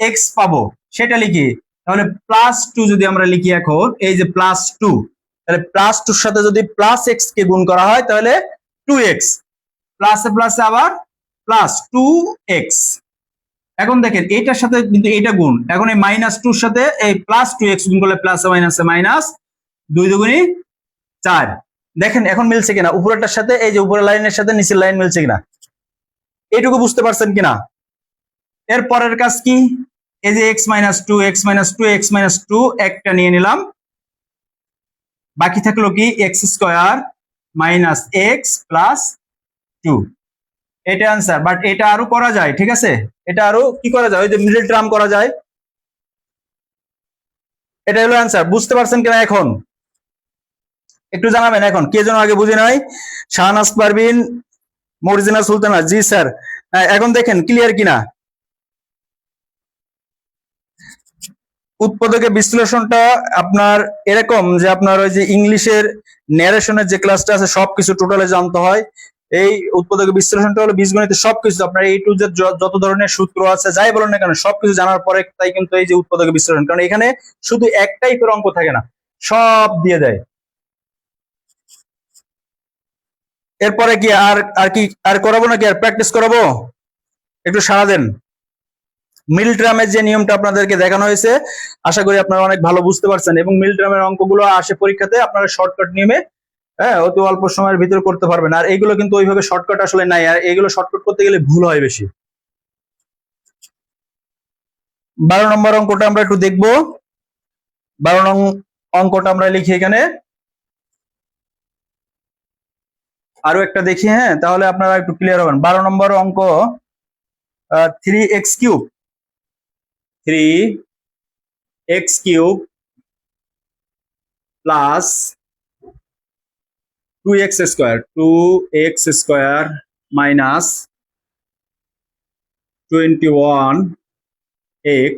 x পাবো সেটা লিখি, তাহলে প্লাস 2 যদি আমরা লিখি এখন এই যে প্লাস 2, তাহলে প্লাস 2 এর সাথে যদি প্লাস x কে গুণ করা হয় তাহলে 2x, প্লাসে প্লাসে আবার প্লাস 2x। এখন দেখেন এইটার সাথে কিন্তু এইটা গুণ, এখন এই মাইনাস 2 এর সাথে এই প্লাস 2x গুণ করলে প্লাসে মাইনাসে মাইনাস 2 দুগুণী 4। দেখেন এখন মিলছে কিনা উপরেরটার সাথে, এই যে উপরের লাইনের সাথে নিচের লাইন মিলছে কিনা, এইটুকু বুঝতে পারছেন কিনা। এর পরের কাজ কি, এই যে x minus two, x minus two, x minus two একটা নিয়ে নিলাম, বাকি থাকলো কি x square minus x plus two. এটা আনসার, বাট এটা আরো করা যায়, ঠিক আছে, এটা আরো কি করা যায়, ওই যে মিডল টার্ম করা যায়। এটা হলো আনসার, বুঝতে পারছেন কিনা এখন একটু জানাবেন। এখন কে যেন আগে বুঝে নাই, শাহনাজ পারভিন, মর্জিনা সুলতানা, জি স্যার। এখন দেখেন ক্লিয়ার কিনা। উৎপাদকের বিশ্লেষণটা আপনার এরকম যে আপনার ওই যে ইংলিশের ন্যারেশনের যে ক্লাসটা আছে সবকিছু টোটালে জানতে হয়। এই উৎপাদকের বিশ্লেষণটা হলো বীজগণিতের সবকিছু, আপনার এই টু জেড যত ধরনের সূত্র আছে যাই বলেন না কেন সবকিছু জানার পরে তাই কিন্তু এই যে উৎপাদকের বিশ্লেষণ, কারণ এখানে শুধু এক টাইপের অঙ্ক থাকে না, সব দিয়ে দেয়। এরপরে কি আর আর কি আর করাবো নাকি, আর প্র্যাকটিস করাবো? একটু সাড়া দেন। মিল ট্রামের যে নিয়মটা আপনাদেরকে দেখানো হয়েছে আশা করি আপনারা অনেক ভালো বুঝতে পারছেন, এবং মিল ট্রামের অঙ্কগুলো আসে পরীক্ষাতে আপনারা শর্টকাট নিয়মে অতি অল্প সময়ের ভিতরে করতে পারবেন। আর এইগুলো কিন্তু ওইভাবে শর্টকাট আসলে নাই, আর এইগুলো শর্টকাট করতে গেলে ভুল হয় বেশি। 12 নম্বর অঙ্কটা আমরা একটু দেখবো। 12 নং অঙ্কটা আমরা লিখি এখানে, আরো একটা দেখি, হ্যাঁ, তাহলে আপনারা একটু ক্লিয়ার হবেন। 12 নম্বর অঙ্ক 3x cube, 3x cube plus 2x square, 2x square minus 21x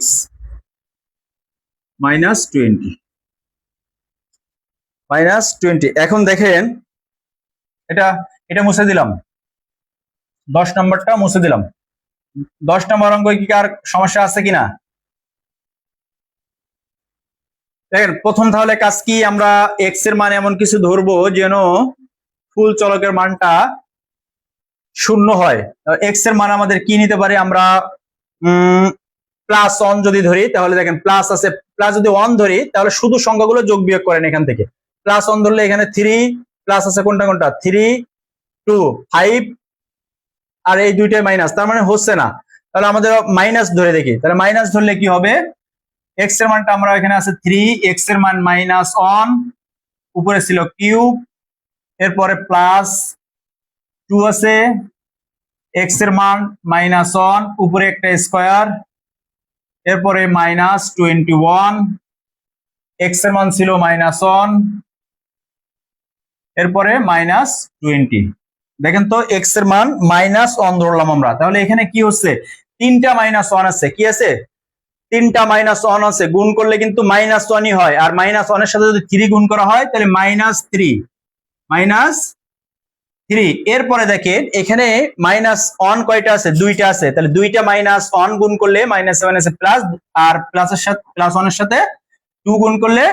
minus 20। এখন দেখেন এটা এটা মুছে দিলাম, 10 নম্বরটা মুছে দিলাম। 10 নম্বর অঙ্ক কি আর সমস্যা আছে কিনা দেখেন। প্রথম তাহলে কাজ কি, আমরা এক্স এর মান এমন কিছু ধরবো যেন ফুল চলকের মানটা 0 হয়। এক্স এর মান আমাদের কি নিতে পারে, আমরা প্লাস 1 যদি ধরি তাহলে দেখেন প্লাস আছে, প্লাস যদি 1 ধরি তাহলে শুধু সংখ্যাগুলো যোগ বিয়োগ করেন এখান থেকে। প্লাস 1 ধরলে এখানে 3 প্লাস আছে কোনটা কোনটা 3 2 5, আর এই দুইটাই মাইনাস, তার মানে হচ্ছে না। তাহলে আমাদের মাইনাস ধরে দেখি, তাহলে মাইনাস ধরলে কি হবে, এক্স এর মানটা আমরা এখানে আছে 3, এক্স এর মান -1, উপরে ছিল কিউব, এরপরে প্লাস 2 আছে, এক্স এর মান -1, উপরে একটা স্কয়ার, এরপরে -21, এক্স এর মান ছিল -1, এরপরে -20। দেখেন তো এক্স এর মান -1 ধরলাম আমরা, তাহলে এখানে কি হচ্ছে, তিনটা -1 আছে, কি আছে, তিনটা -1 আছে, গুণ করলে কিন্তু -1ই হয়, আর -1 এর সাথে যদি 3 গুণ করা হয় তাহলে -3। এরপরে দেখেন এখানে -1 কয়টা আছে, দুইটা আছে, তাহলে দুইটা -1 গুণ করলে -7 আছে প্লাস, আর প্লাসের সাথে +1 এর সাথে 2 গুণ করলে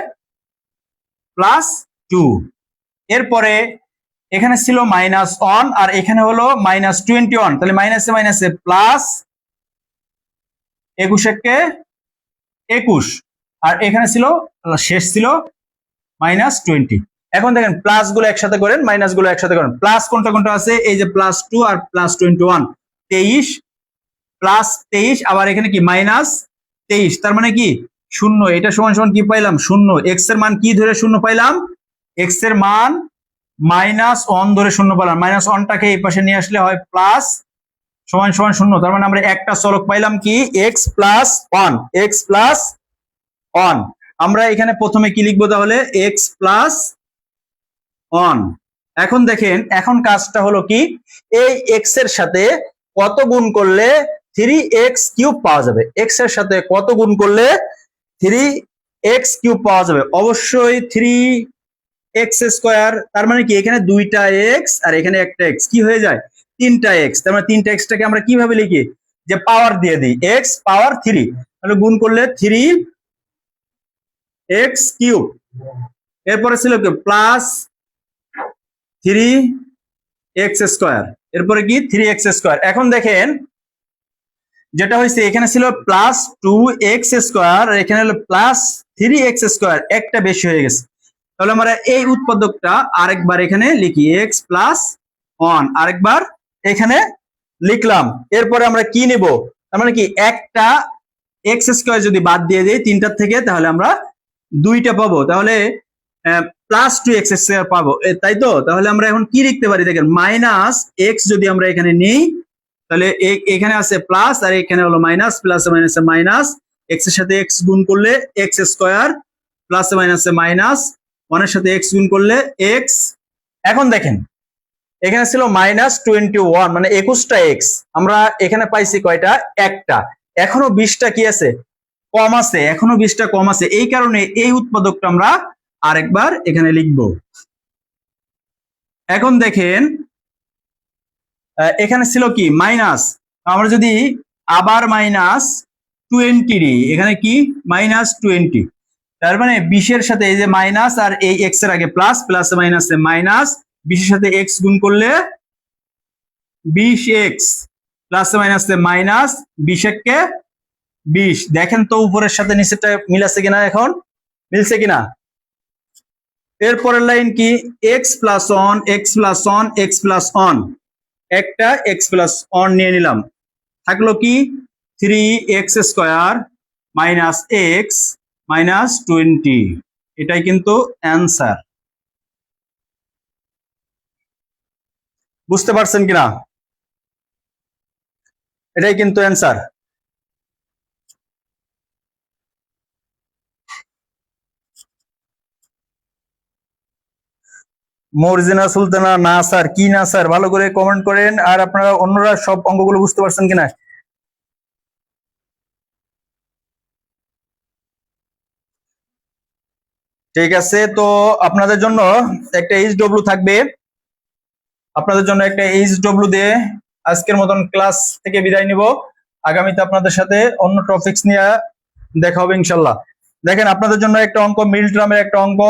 +2। এরপরে এখানে ছিল -1 আর এখানে হলো -21, তাহলে মাইনাসে মাইনাসে প্লাস, 21 আর এখানে ছিল, শেষ ছিল -20। এখন দেখেন প্লাস গুলো একসাথে করেন, মাইনাস গুলো একসাথে করেন, প্লাস কোনটা কোনটা আছে, এই যে +2 আর +21, 23 +23, আবার এখানে কি -23, তার মানে কি 0, এটা সমান সমান কি পাইলাম, 0। এক্স এর মান কি ধরে 0 পাইলাম, এক্স এর মান -1 ধরে 0 পেলাম, -1টাকে এই পাশে নিয়ে আসলে হয় প্লাস, সমান সমান 0, তার মানে আমরা একটা চলক পাইলাম কি, x+1। আমরা এখানে প্রথমে কি লিখবো তাহলে, x+1। এখন দেখেন, এখন কাজটা হলো কি, এই x এর সাথে কত গুণ করলে 3x³ পাওয়া যাবে, x এর সাথে কত গুণ করলে 3x³ পাওয়া যাবে, অবশ্যই 3x², তার মানে কি এখানে দুইটা x আর এখানে একটা x, কি হয়ে যায়, 3টা x, তার মানে 3টা x টাকে আমরা কিভাবে লিখি, যে পাওয়ার দিয়ে দিই, x পাওয়ার 3, তাহলে গুণ করলে 3x³, এরপরে ছিল কি +3x², এরপরে কি 3x²। এখন দেখেন যেটা হয়েছে, এখানে ছিল +2x² আর এখানে হলো +3x², একটা বেশি হয়ে গেছে, তাহলে আমরা এই উৎপাদকটা আরেকবার এখানে লিখি, x+1, আরেকবার এখানে লিখলাম। এরপরে আমরা কি নিব, তার মানে কি একটা x² যদি বাদ দিয়ে দেই তিনটার থেকে, তাহলে আমরা দুইটা পাবো, তাহলে +2x² পাবো, তাই তো। তাহলে আমরা এখন কি লিখতে পারি, দেখেন -x যদি আমরা এখানে নিই, তাহলে এখানে আছে প্লাস আর এখানে হলো মাইনাস, প্লাসে মাইনাসে মাইনাস, এক্স এর সাথে এক্স গুণ করলে x², প্লাসে মাইনাসে মাইনাস, 1 এর সাথে x গুণ করলে x। এখন দেখেন এখানে ছিল -21, মানে 21টা x, আমরা এখানে পাইছি কয়টা, একটা, এখনো 20টা কি আছে, কম আছে, এখনো 20টা কম আছে, এই কারণে এই উৎপাদকটা আমরা আরেকবার এখানে লিখব। এখন দেখেন এখানে ছিল কি মাইনাস, আমরা যদি আবার -20 দিই, এখানে কি -20, তার মানে 20 এর সাথে এই যে মাইনাস আর এই x এর আগে প্লাস, প্লাসে মাইনাসে মাইনাস, 20 এর সাথে x গুণ করলে 20x, প্লাসে মাইনাসে মাইনাস, 20 একে 20। দেখেন তো উপরের সাথে নিচেরটা মিলাছে কিনা, এখন মিলছে কিনা। এরপরের লাইন কি, x+1 x+1 x+1, একটা x+1 নিয়ে নিলাম, থাকলো কি 3x² - x -20, এটাই কিন্তু অ্যান্সার। বুঝতে পারছেন কিনা, এটাই কিন্তু অ্যান্সার। মর্জিনা সুলতানা, না স্যার, কি না স্যার, ভালো করে কমেন্ট করেন। আর আপনারা অন্যরা সব অঙ্কগুলো বুঝতে পারছেন কিনা। ঠিক আছে, তো আপনাদের জন্য একটা HW থাকবে, আপনাদের জন্য একটা HW দিয়ে আজকের মতন ক্লাস থেকে বিদায় নিব। আগামীতে আপনাদের সাথে অন্য টপিকস নিয়ে দেখা হবে ইনশাল্লাহ। দেখেন আপনাদের জন্য একটা অঙ্ক, মিল্ট্রামের একটা অঙ্ক,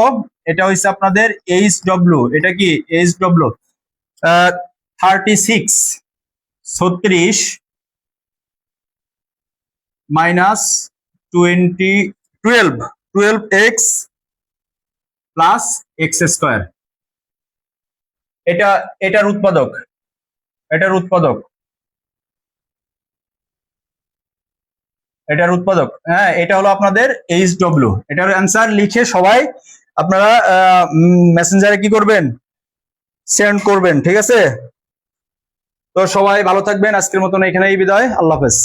এটা হচ্ছে আপনাদের HW, এটা কি HW 36 36 -20 12x + x², এটার উৎপাদক, এটার উৎপাদক এটার উৎপাদক, হ্যাঁ এটা হলো আপনাদের HW। এটার অ্যান্সার লিখে সবাই আপনারা মেসেঞ্জারে কি করবেন, সেন্ড করবেন, ঠিক আছে? তো সবাই ভালো থাকবেন, আজকের মতন এখানেই বিদায়, আল্লাহ হাফেজ।